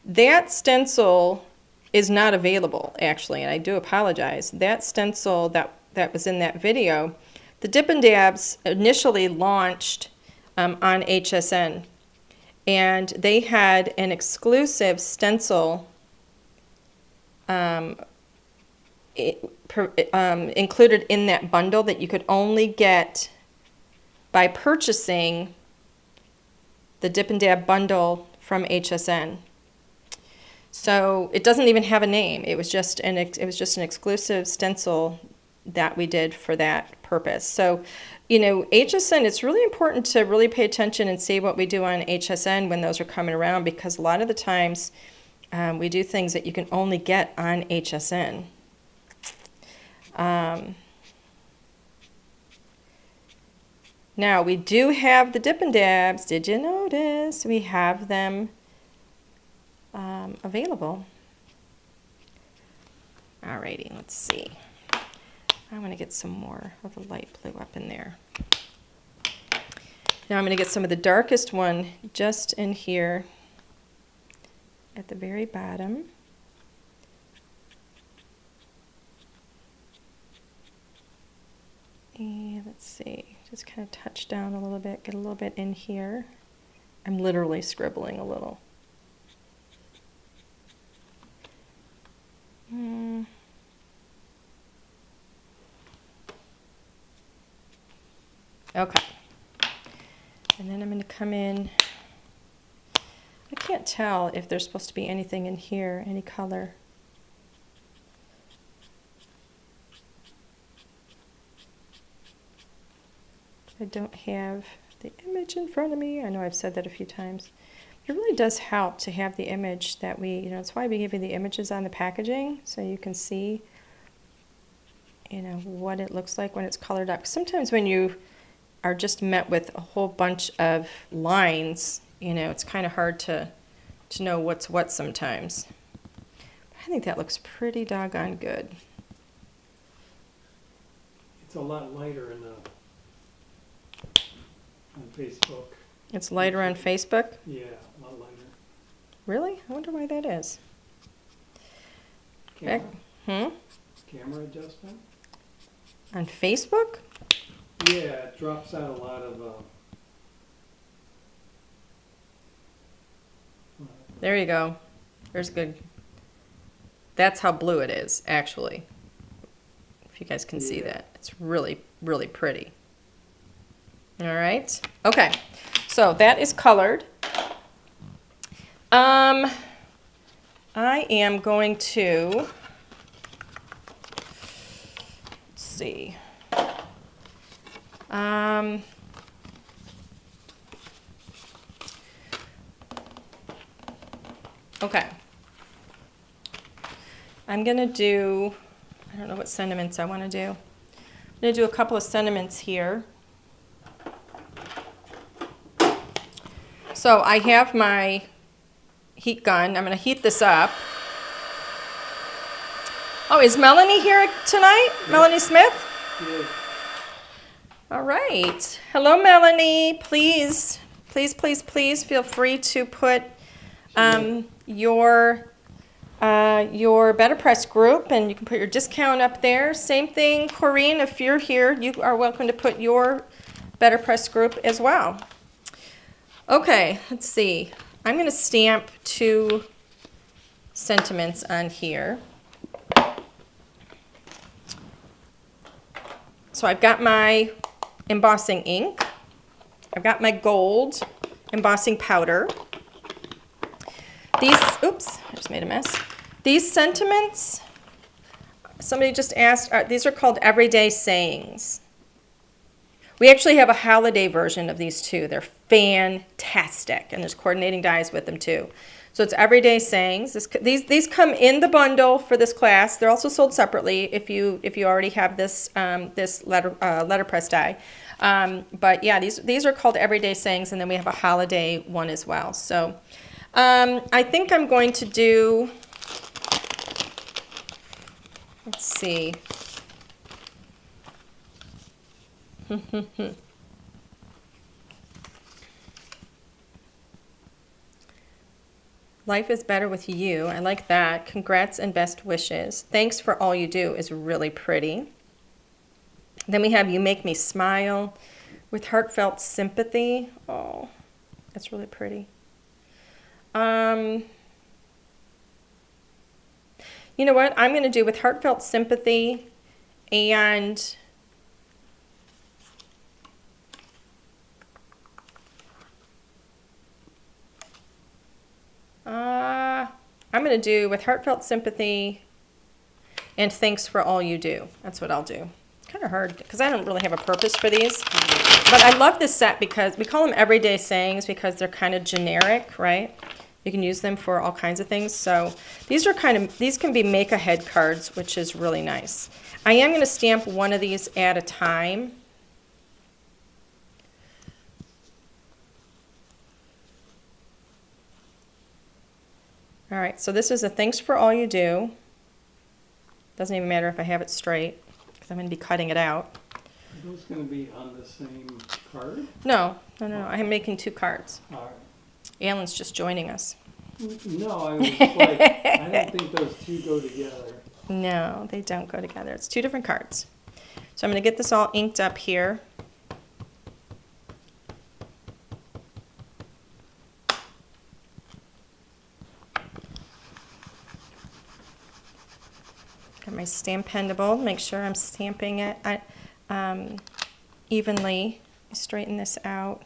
S1: That stencil is not available, actually, and I do apologize. That stencil that was in that video, the Dip and Dabs initially launched on HSN, and they had an exclusive stencil included in that bundle that you could only get by purchasing the Dip and Dab bundle from HSN. So it doesn't even have a name. It was just an exclusive stencil that we did for that purpose. So, you know, HSN, it's really important to really pay attention and see what we do on HSN when those are coming around, because a lot of the times we do things that you can only get on HSN. Now, we do have the Dip and Dabs. Did you notice? We have them available. Alrighty, let's see. I want to get some more of the light blue up in there. Now I'm going to get some of the darkest one just in here at the very bottom. And let's see, just kind of touch down a little bit, get a little bit in here. I'm literally scribbling a little. Okay. And then I'm going to come in. I can't tell if there's supposed to be anything in here, any color. I don't have the image in front of me. I know I've said that a few times. It really does help to have the image that we, you know, it's why we give you the images on the packaging, so you can see, you know, what it looks like when it's colored up. Sometimes when you are just met with a whole bunch of lines, you know, it's kind of hard to know what's what sometimes. But I think that looks pretty doggone good.
S2: It's a lot lighter on Facebook.
S1: It's lighter on Facebook?
S2: Yeah, a lot lighter.
S1: Really? I wonder why that is.
S2: Camera? Camera adjustment?
S1: On Facebook?
S2: Yeah, it drops out a lot of,
S1: There you go. There's good. That's how blue it is, actually. If you guys can see
S2: Yeah.
S1: that. It's really, really pretty. All right. Okay. So that is colored. I am going to, let's see. Okay. I'm going to do, I don't know what sentiments I want to do. I'm going to do a couple of sentiments here. So I have my heat gun. I'm going to heat this up. Oh, is Melanie here tonight? Yeah. Melanie Smith?
S2: yeah.
S1: All right. Hello, Melanie. Please, please, please, please feel free to put your Letterpress group, and you can put your discount up there. Same thing, Corrine, if you're here, you are welcome to put your Letterpress group as well. Okay, let's see. I'm going to stamp 2 sentiments on here. So I've got my embossing ink. I've got my gold embossing powder. These, oops, I just made a mess. These sentiments, somebody just asked, these are called everyday sayings. We actually have a holiday version of these too. They're fantastic, and there's coordinating dies with them too. So it's everyday sayings. These come in the bundle for this class. They're also sold separately if you already have this letterpress die. But yeah, these are called everyday sayings, and then we have a holiday one as well. So I think I'm going to do. Let's see. Life is better with you. I like that. Congrats and best wishes. Thanks for all you do is really pretty. Then we have you make me smile with heartfelt sympathy. Oh, that's really pretty. You know what? I'm going to do with heartfelt sympathy and I'm going to do with heartfelt sympathy and thanks for all you do. That's what I'll do. It's kind of hard because I don't really have a purpose for these. But I love this set because we call them everyday sayings because they're kind of generic, right? You can use them for all kinds of things. So these can be make-ahead cards, which is really nice. I am going to stamp one of these at a time. All right, so this is a thanks for all you do. Doesn't even matter if I have it straight because I'm going to be cutting it out.
S2: Are those going to be on the same card?
S1: No. I'm making 2 cards.
S2: All right.
S1: Alan's just joining us.
S2: No, I was like, I don't think those 2 go together.
S1: No, they don't go together. It's 2 different cards. So I'm going to get this all inked up here. Got my Stampendable. Make sure I'm stamping it evenly. Straighten this out.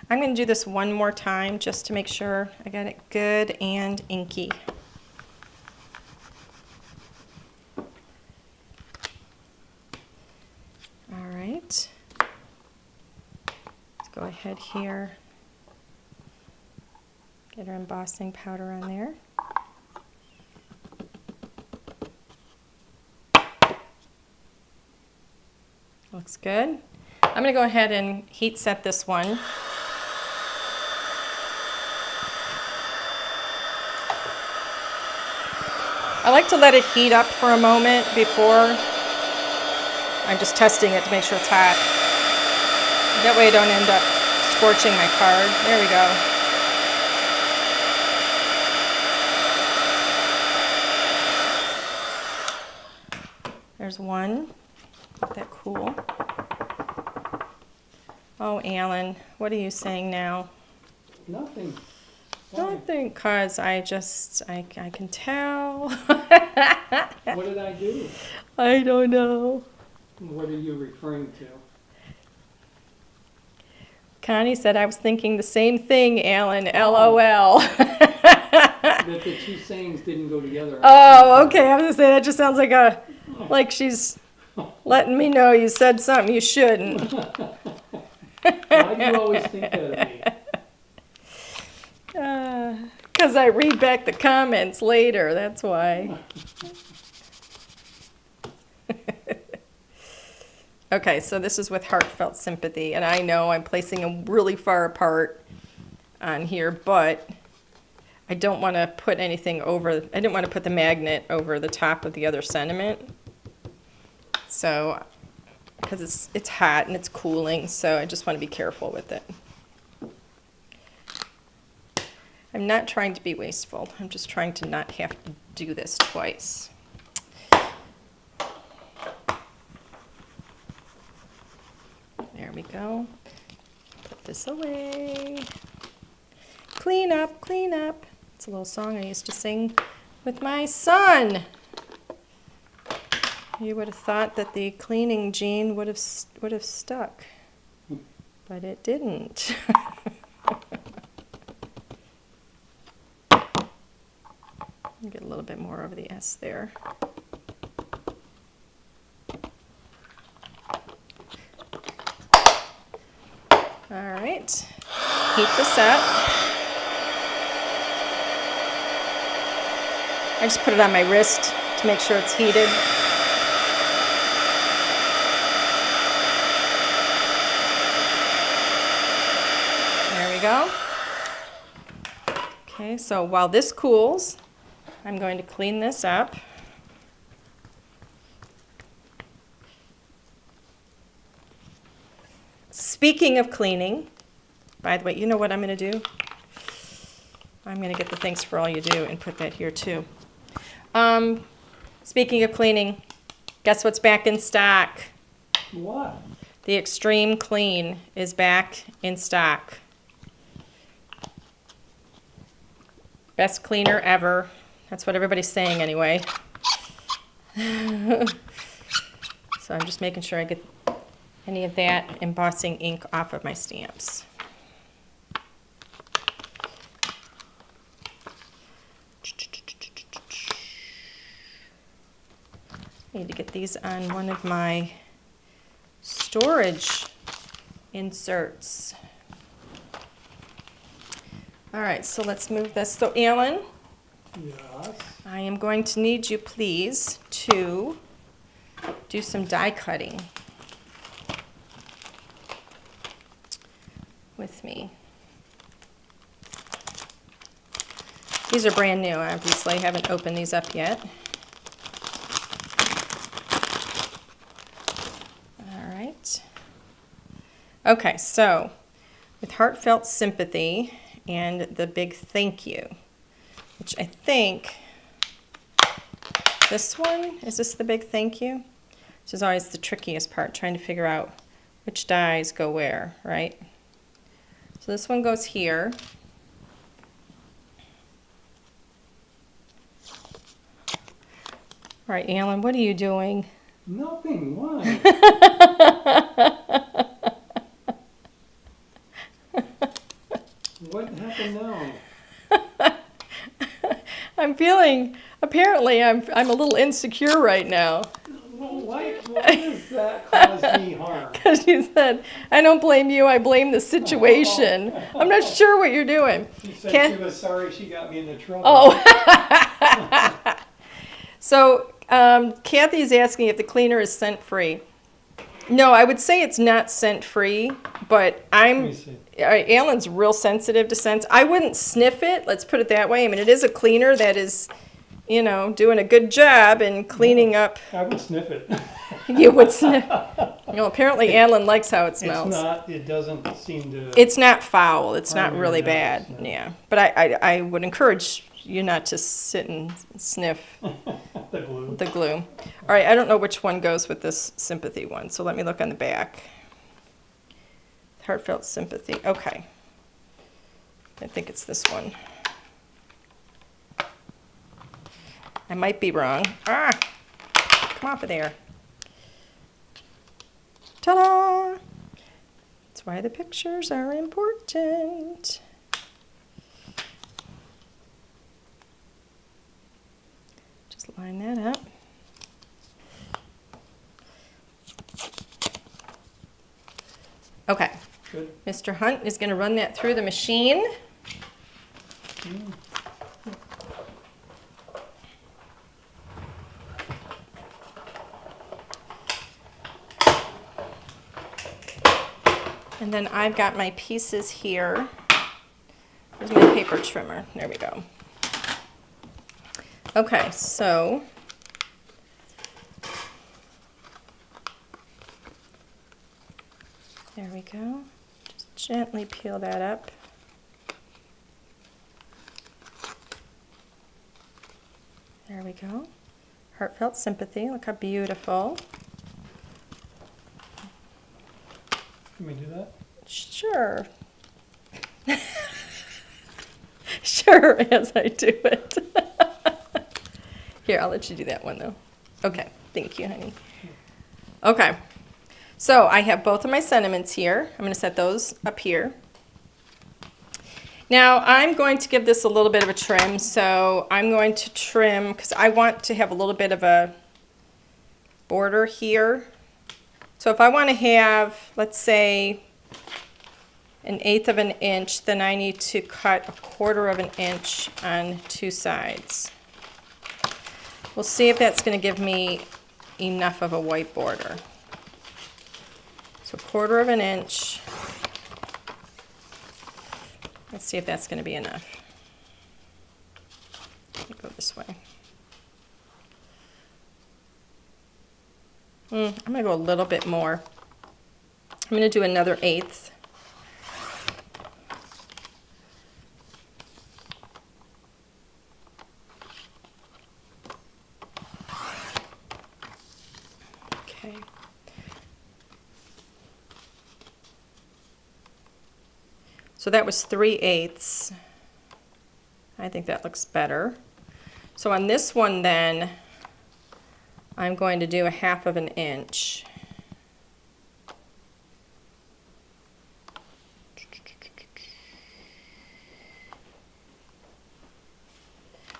S1: I'm going to do this one more time just to make sure I got it good and inky. All right. Let's go ahead here. Get our embossing powder on there. Looks good. I'm going to go ahead and heat set this one. I like to let it heat up for a moment before. I'm just testing it to make sure it's hot. That way I don't end up scorching my card. There we go. There's one. Isn't that cool? Oh, Alan, what are you saying now?
S2: Nothing. Why?
S1: Nothing, cause I can tell.
S2: What did I do?
S1: I don't know.
S2: What are you referring to?
S1: Connie said I was thinking the same thing, Alan. LOL.
S2: That the two sayings didn't go together.
S1: Oh, okay. I was gonna say that just sounds like she's letting me know you said something you shouldn't.
S2: Why do you always think that of me?
S1: Because I read back the comments later. That's why. Okay, so this is with heartfelt sympathy, and I know I'm placing them really far apart on here, but I don't want to put anything over, I didn't want to put the magnet over the top of the other sentiment. So, because it's hot and it's cooling, so I just want to be careful with it. I'm not trying to be wasteful. I'm just trying to not have to do this twice. There we go. Put this away. Clean up, clean up. It's a little song I used to sing with my son. You would have thought that the cleaning gene would have stuck, but it didn't. Get a little bit more over the S there. All right, heat this up. I just put it on my wrist to make sure it's heated. There we go. Okay, so while this cools, I'm going to clean this up. Speaking of cleaning, by the way, you know what I'm going to do? I'm going to get the thanks for all you do and put that here too. Speaking of cleaning, guess what's back in stock?
S2: What?
S1: The Extreme Clean is back in stock. Best cleaner ever. That's what everybody's saying anyway. So I'm just making sure I get any of that embossing ink off of my stamps. I need to get these on one of my storage inserts. All right, so let's move this. So Alan,
S2: Yes.
S1: I am going to need you, please, to do some die cutting with me. These are brand new, obviously. I haven't opened these up yet. All right. Okay, so with heartfelt sympathy and the big thank you, which I think this one, is this the big thank you? This is always the trickiest part, trying to figure out which dies go where, right? So this one goes here. All right, Alan, what are you doing?
S2: Nothing. Why? What happened now?
S1: I'm feeling, apparently I'm a little insecure right now.
S2: Well, why does that cause me harm?
S1: Because you said, I don't blame you, I blame the situation. I'm not sure what you're doing.
S2: She said she was sorry she got me into trouble.
S1: Oh. So Kathy's asking if the cleaner is scent free. No, I would say it's not scent free, but
S2: Let me see.
S1: Alan's real sensitive to scents. I wouldn't sniff it, let's put it that way. I mean, it is a cleaner that is, you know, doing a good job and cleaning up.
S2: I would sniff it.
S1: You would sniff. You know, apparently Alan likes how it smells.
S2: It's not, it doesn't seem to.
S1: It's not foul. It's not
S2: Harm
S1: really
S2: your nose,
S1: bad.
S2: no.
S1: Yeah. But I would encourage you not to sit and sniff
S2: The glue.
S1: The glue. All right, I don't know which one goes with this sympathy one, so let me look on the back. Heartfelt sympathy. Okay. I think it's this one. I might be wrong. Ah! Come off of there. Ta-da! That's why the pictures are important. Just line that up. Okay.
S2: Good.
S1: Mr. Hunt is going to run that through the machine.
S2: Mm.
S1: And then I've got my pieces here. Here's my paper trimmer. There we go. Okay, so there we go. Just gently peel that up. There we go. Heartfelt sympathy. Look how beautiful.
S2: Can we do that?
S1: Sure. Sure, as I do it. Here, I'll let you do that one though. Okay, thank you, honey. Okay, so I have both of my sentiments here. I'm going to set those up here. Now I'm going to give this a little bit of a trim, so I'm going to trim because I want to have a little bit of a border here. So if I want to have, let's say, 1/8 of an inch, then I need to cut 1/4 of an inch on two sides. We'll see if that's going to give me enough of a white border. So 1/4 of an inch. Let's see if that's going to be enough. Let me go this way. I'm going to go a little bit more. I'm going to do another 1/8. Okay. So that was 3/8. I think that looks better. So on this one then, I'm going to do 1/2 of an inch.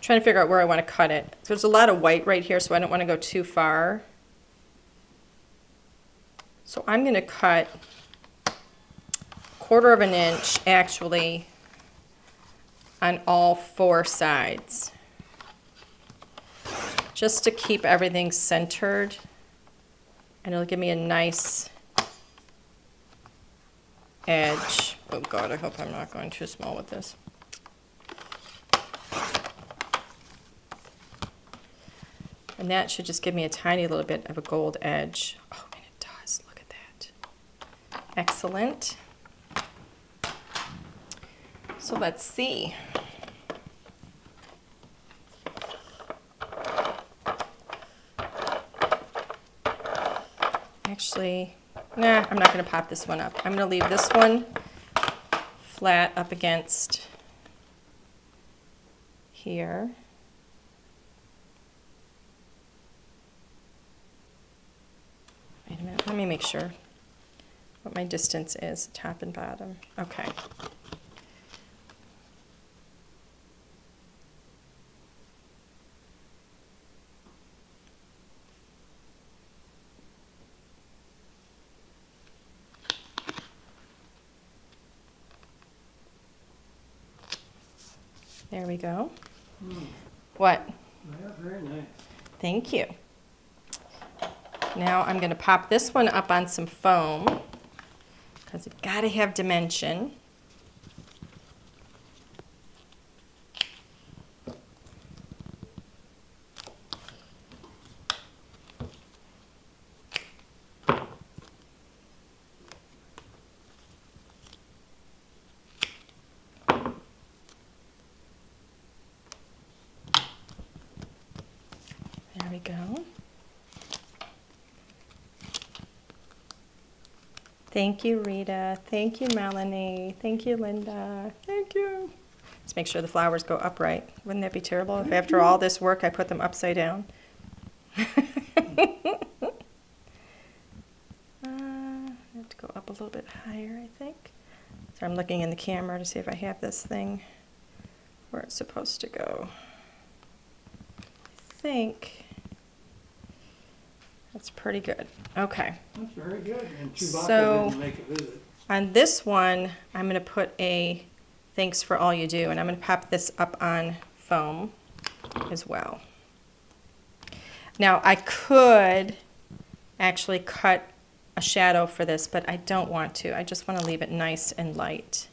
S1: Trying to figure out where I want to cut it. There's a lot of white right here, so I don't want to go too far. So I'm going to cut 1/4 of an inch actually on all 4 sides, just to keep everything centered, and it'll give me a nice edge. Oh God, I hope I'm not going too small with this. And that should just give me a tiny little bit of a gold edge. Oh, and it does. Look at that. Excellent. So let's see. Actually, nah, I'm not going to pop this one up. I'm going to leave this one flat up against here. Wait a minute, let me make sure what my distance is, top and bottom. Okay. There we go. What?
S2: Yeah, very nice.
S1: Thank you. Now I'm going to pop this one up on some foam because you've got to have dimension. There go. Thank you, Rita. Thank you, Melanie. Thank you, Linda. Thank you. Let's make sure the flowers go upright. Wouldn't that be terrible if after all this work I put them upside down? I have to go up a little bit higher, I think. So I'm looking in the camera to see if I have this thing where it's supposed to go. I think that's pretty good. Okay.
S2: That's very good. And Chewbacca
S1: So-
S2: didn't make a visit.
S1: On this one, I'm going to put a thanks for all you do, and I'm going to pop this up on foam as well. Now, I could actually cut a shadow for this, but I don't want to. I just want to leave it nice and light.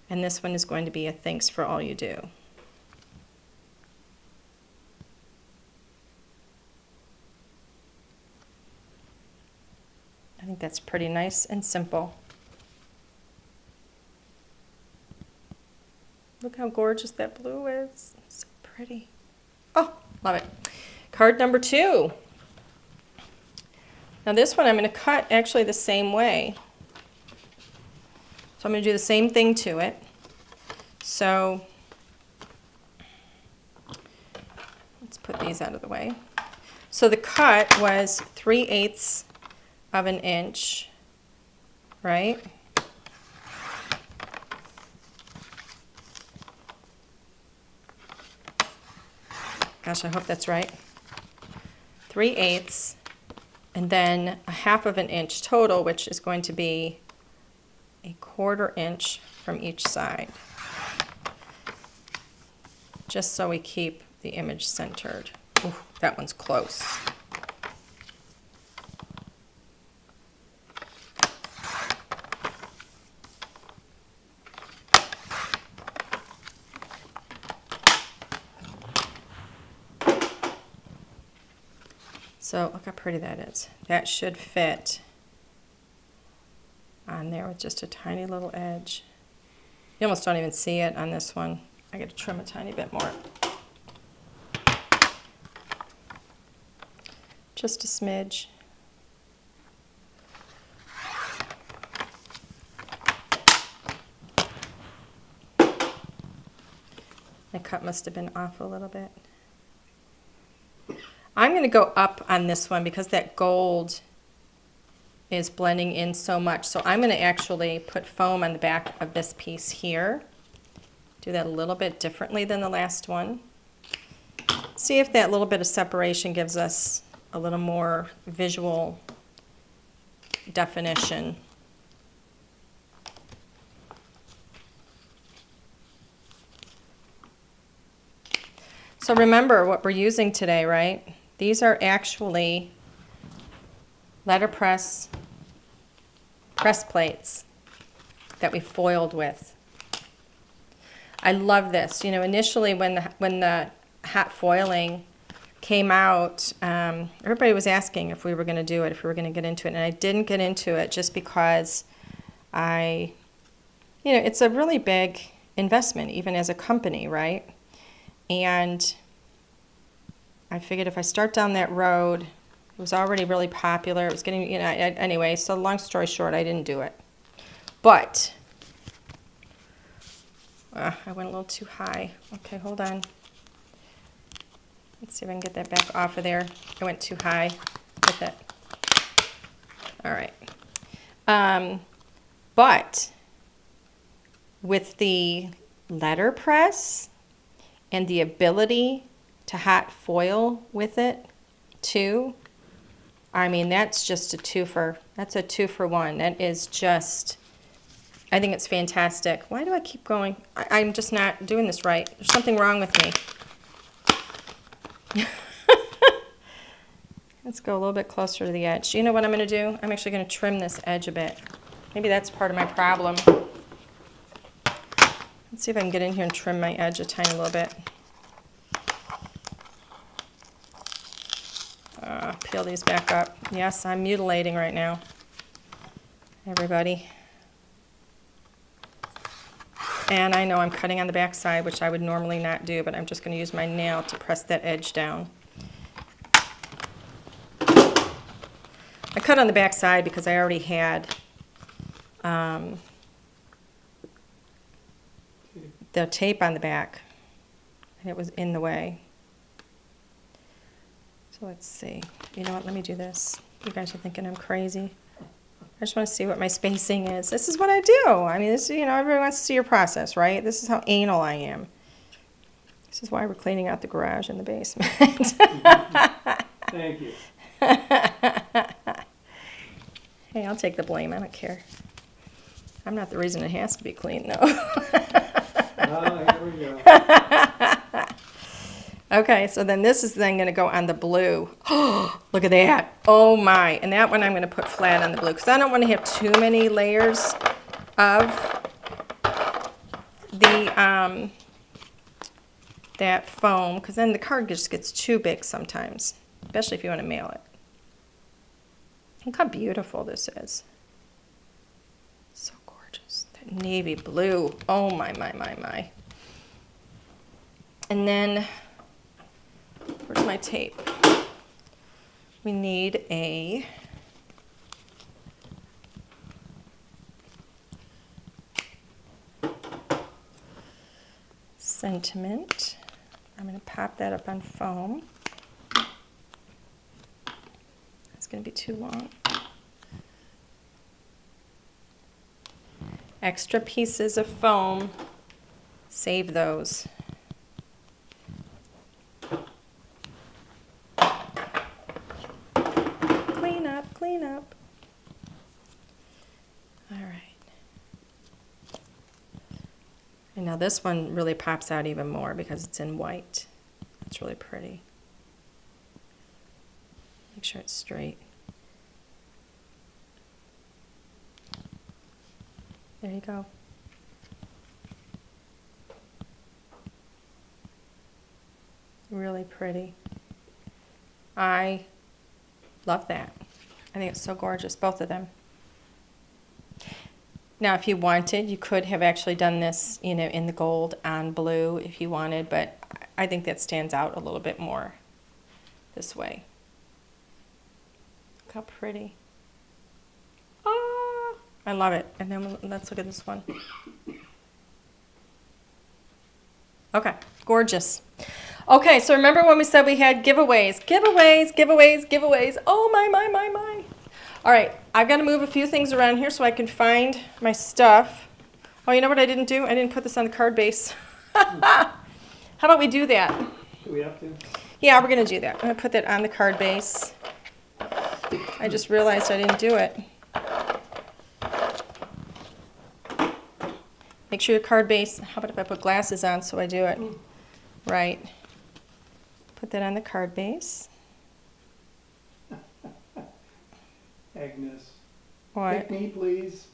S1: And this one is going to be a thanks for all you do. I think that's pretty nice and simple. Look how gorgeous that blue is. So pretty. Oh, love it. Card number 2. Now this one I'm going to cut actually the same way. So I'm going to do the same thing to it. So let's put these out of the way. So the cut was 3/8 of an inch, right? Gosh, I hope that's right. 3/8, and then a 1/2 of an inch total, which is going to be a 1/4 inch from each side. Just so we keep the image centered. Ooh, that one's close. So look how pretty that is. That should fit on there with just a tiny little edge. You almost don't even see it on this one. I got to trim a tiny bit more. Just a smidge. My cut must have been off a little bit. I'm going to go up on this one because that gold is blending in so much. So I'm going to actually put foam on the back of this piece here. Do that a little bit differently than the last one. See if that little bit of separation gives us a little more visual definition. So remember what we're using today, right? These are actually letterpress press plates that we foiled with. I love this. You know, initially when the hot foiling came out, everybody was asking if we were going to do it, if we were going to get into it, and I didn't get into it just because it's a really big investment, even as a company, right? And I figured if I start down that road, it was already really popular. It was getting, anyway, so long story short, I didn't do it. But I went a little too high. Okay, hold on. Let's see if I can get that back off of there. I went too high with it. All right. But with the letterpress and the ability to hot foil with it too, I mean, that's just a twofer. That's a 2-for-1. That is just, I think it's fantastic. Why do I keep going? I'm just not doing this right. There's something wrong with me. Let's go a little bit closer to the edge. You know what I'm going to do? I'm actually going to trim this edge a bit. Maybe that's part of my problem. Let's see if I can get in here and trim my edge a tiny little bit. Peel these back up. Yes, I'm mutilating right now, everybody. And I know I'm cutting on the back side, which I would normally not do, but I'm just going to use my nail to press that edge down. I cut on the back side because I already had the tape on the back, and it was in the way. So let's see. You know what? Let me do this. You guys are thinking I'm crazy. I just want to see what my spacing is. This is what I do. I mean, this, you know, everyone wants to see your process, right? This is how anal I am. This is why we're cleaning out the garage and the basement.
S2: Thank you.
S1: Hey, I'll take the blame. I don't care. I'm not the reason it has to be clean, though.
S2: Here we go.
S1: Okay, so then this is then going to go on the blue. Oh, look at that. Oh my. And that one I'm going to put flat on the blue because I don't want to have too many layers of the that foam, because then the card just gets too big sometimes, especially if you want to mail it. Look how beautiful this is. So gorgeous. That navy blue. Oh my, my, my, my. And then, where's my tape? We need a sentiment. I'm going to pop that up on foam. It's going to be too long. Extra pieces of foam, save those. Clean up, clean up. All right. And now this one really pops out even more because it's in white. It's really pretty. Make sure it's straight. There you go. Really pretty. I love that. I think it's so gorgeous, both of them. Now, if you wanted, you could have actually done this, you know, in the gold on blue if you wanted, but I think that stands out a little bit more this way. Look how pretty. Ah, I love it. And then let's look at this one. Okay, gorgeous. Okay, so remember when we said we had giveaways? Giveaways, giveaways, giveaways. Oh my, my, my, my. All right, I've got to move a few things around here so I can find my stuff. Oh, you know what I didn't do? I didn't put this on the card base. How about we do that?
S2: Do we have to?
S1: Yeah, we're going to do that. I'm going to put that on the card base. I just realized I didn't do it. Make sure your card base, how about if I put glasses on so I do it right? Put that on the card base.
S2: Agnes.
S1: What?
S2: Pick me, please.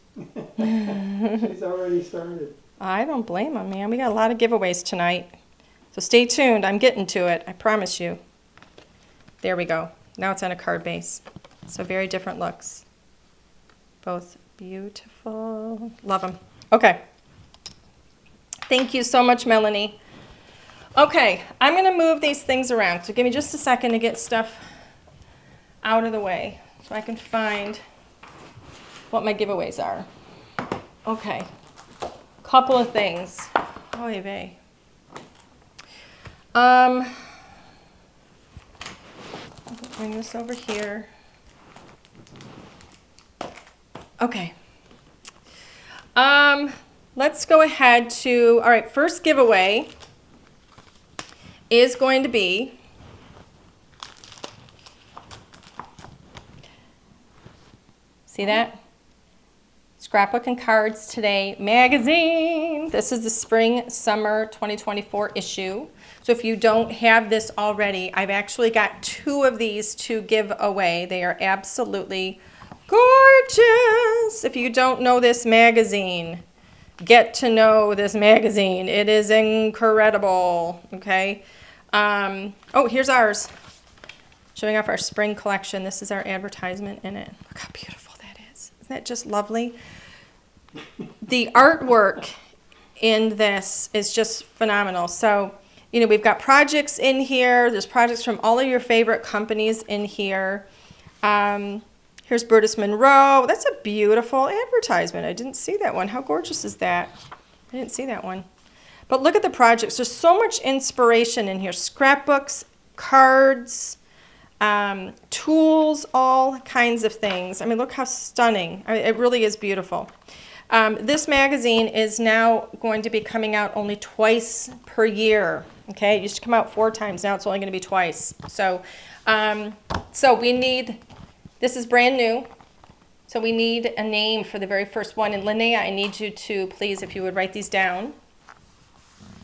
S2: She's already started.
S1: I don't blame them, man. We got a lot of giveaways tonight. So stay tuned. I'm getting to it. I promise you. There we go. Now it's on a card base. So very different looks. Both beautiful. Love them. Okay. Thank you so much, Melanie. Okay, I'm going to move these things around. So give me just a second to get stuff out of the way so I can find what my giveaways are. Okay, couple of things. Oy vey. I'll bring this over here. Okay. Let's go ahead to, all right, first giveaway is going to be see that? Scrapbook and Cards Today magazine. This is the spring summer 2024 issue. So if you don't have this already, I've actually got 2 of these to give away. They are absolutely gorgeous. If you don't know this magazine, get to know this magazine. It is incredible. Okay. Oh, here's ours. Showing off our spring collection. This is our advertisement in it. Look how beautiful that is. Isn't that just lovely? The artwork in this is just phenomenal. So, you know, we've got projects in here. There's projects from all of your favorite companies in here. Here's Burtis Monroe. That's a beautiful advertisement. I didn't see that one. How gorgeous is that? I didn't see that one. But look at the projects. There's so much inspiration in here. Scrapbooks, cards, tools, all kinds of things. I mean, look how stunning. I mean, it really is beautiful. This magazine is now going to be coming out only twice per year. Okay, it used to come out 4 times. Now it's only going to be twice. So, we need, this is brand new. So we need a name for the very first one. And Linnea, I need you to please, if you would write these down.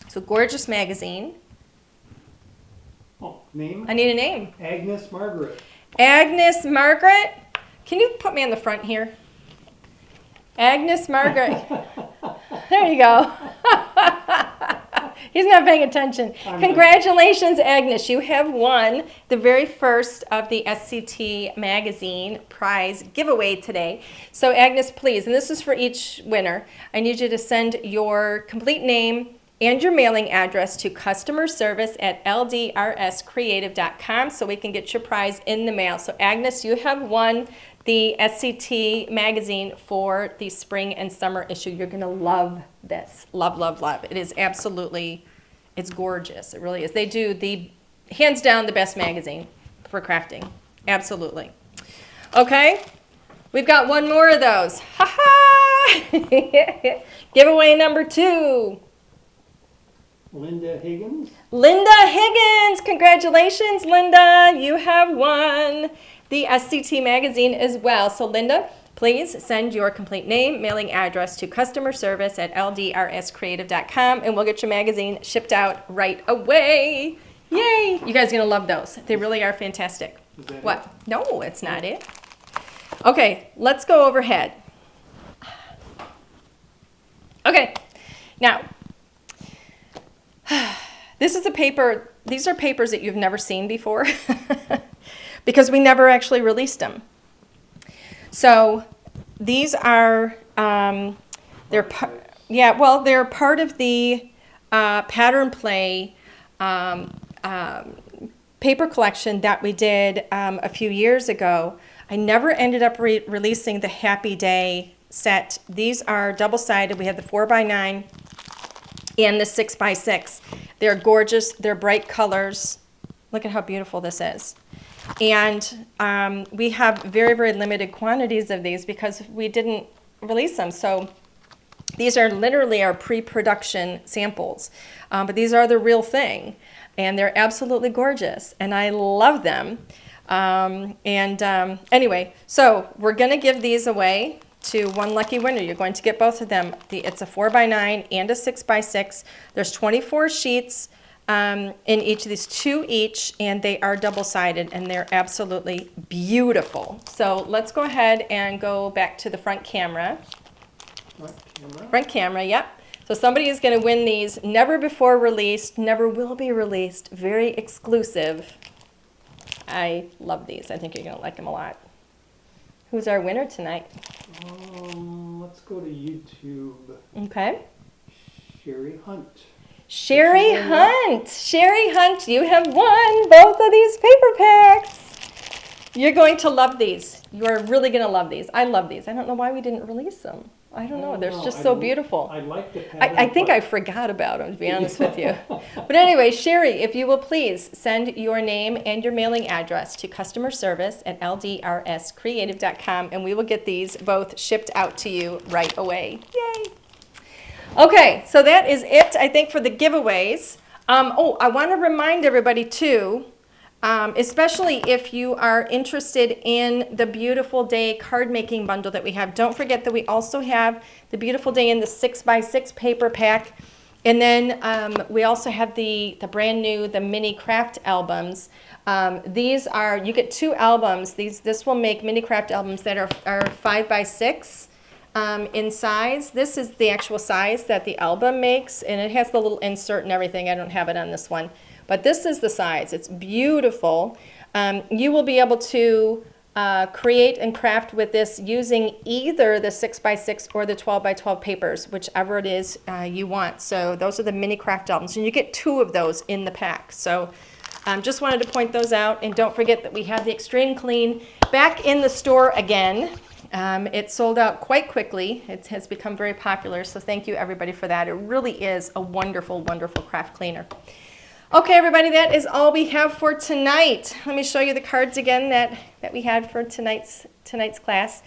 S1: So gorgeous magazine.
S2: Oh, name?
S1: I need a name.
S2: Agnes Margaret.
S1: Agnes Margaret. Can you put me on the front here? Agnes Margaret. There you go. He's not paying attention. Congratulations, Agnes. You have won the very first of the SCT Magazine prize giveaway today. So Agnes, please, and this is for each winner, I need you to send your complete name and your mailing address to customer service at ldrscreative.com so we can get your prize in the mail. So Agnes, you have won the SCT magazine for the spring and summer issue. You're going to love this. Love, love, love. It is absolutely, it's gorgeous. It really is. They do the, hands down, the best magazine for crafting. Absolutely. Okay, we've got one more of those. Ha-ha! Giveaway number 2.
S2: Linda Higgins.
S1: Linda Higgins. Congratulations, Linda. You have won the SCT magazine as well. So Linda, please send your complete name, mailing address to customer service at ldrscreative.com and we'll get your magazine shipped out right away. Yay! You guys are going to love those. They really are fantastic.
S2: Is that
S1: What? No, it's not it. Okay, let's go overhead. Okay, now, this is a paper, these are papers that you've never seen before because we never actually released them. So these are, they're part of the pattern play paper collection that we did a few years ago. I never ended up releasing the Happy Day set. These are double-sided. We have the 4x9 and the 6x6. They're gorgeous. They're bright colors. Look at how beautiful this is. And we have very, very limited quantities of these because we didn't release them. So these are literally our pre-production samples. But these are the real thing. And they're absolutely gorgeous. And I love them. Anyway, so we're going to give these away to one lucky winner. You're going to get both of them. It's a 4x9 and a 6x6. There's 24 sheets in each of these, 2 each, and they are double-sided, and they're absolutely beautiful. So let's go ahead and go back to the front camera. Front camera, yep. So somebody is going to win these, never before released, never will be released, very exclusive. I love these. I think you're going to like them a lot. Who's our winner tonight?
S2: Let's go to YouTube.
S1: Okay.
S2: Sherry Hunt.
S1: Sherry Hunt. Sherry Hunt, you have won both of these paper packs. You're going to love these. You are really going to love these. I love these. I don't know why we didn't release them. I don't know. They're just so beautiful.
S2: I like the pattern.
S1: I think I forgot about them, to be honest with you. But anyway, Sherry, if you will please send your name and your mailing address to customer service at ldrscreative.com, and we will get these both shipped out to you right away. Yay! Okay, so that is it, I think, for the giveaways. I want to remind everybody, too, especially if you are interested in the Beautiful Day card making bundle that we have. Don't forget that we also have the Beautiful Day in the 6x6 paper pack. And then we also have the brand new, the mini craft albums. These are, you get 2 albums. This will make mini craft albums that are 5x6 in size. This is the actual size that the album makes, and it has the little insert and everything. I don't have it on this one. But this is the size. It's beautiful. You will be able to create and craft with this using either the 6x6 or the 12x12 papers, whichever it is you want. So those are the mini craft albums, and you get 2 of those in the pack. So Just wanted to point those out, and don't forget that we have the Extreme Clean back in the store again. It sold out quite quickly. It has become very popular, so thank you everybody for that. It really is a wonderful, wonderful craft cleaner. Okay, everybody, that is all we have for tonight. Let me show you the cards again that we had for tonight's class.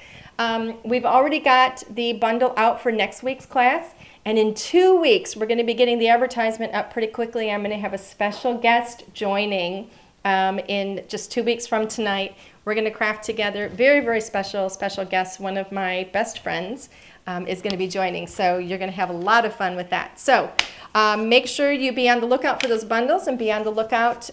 S1: We've already got the bundle out for next week's class, and in 2 weeks, we're going to be getting the advertisement up pretty quickly. I'm going to have a special guest joining in just 2 weeks from tonight. We're going to craft together. Very, very special guest. One of my best friends is going to be joining, so you're going to have a lot of fun with that. So make sure you be on the lookout for those bundles, and be on the lookout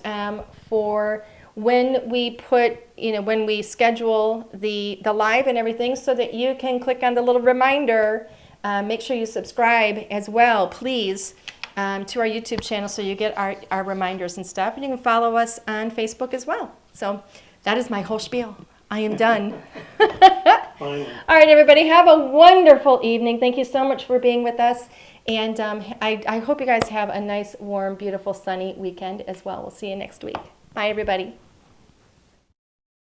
S1: for when we put, when we schedule the live and everything, so that you can click on the little reminder. Make sure you subscribe as well, please, to our YouTube channel, so you get our reminders and stuff. And you can follow us on Facebook as well. So that is my whole spiel. I am done.
S2: Fine.
S1: All right, everybody, have a wonderful evening. Thank you so much for being with us. And I hope you guys have a nice, warm, beautiful, sunny weekend as well. We'll see you next week. Bye, everybody.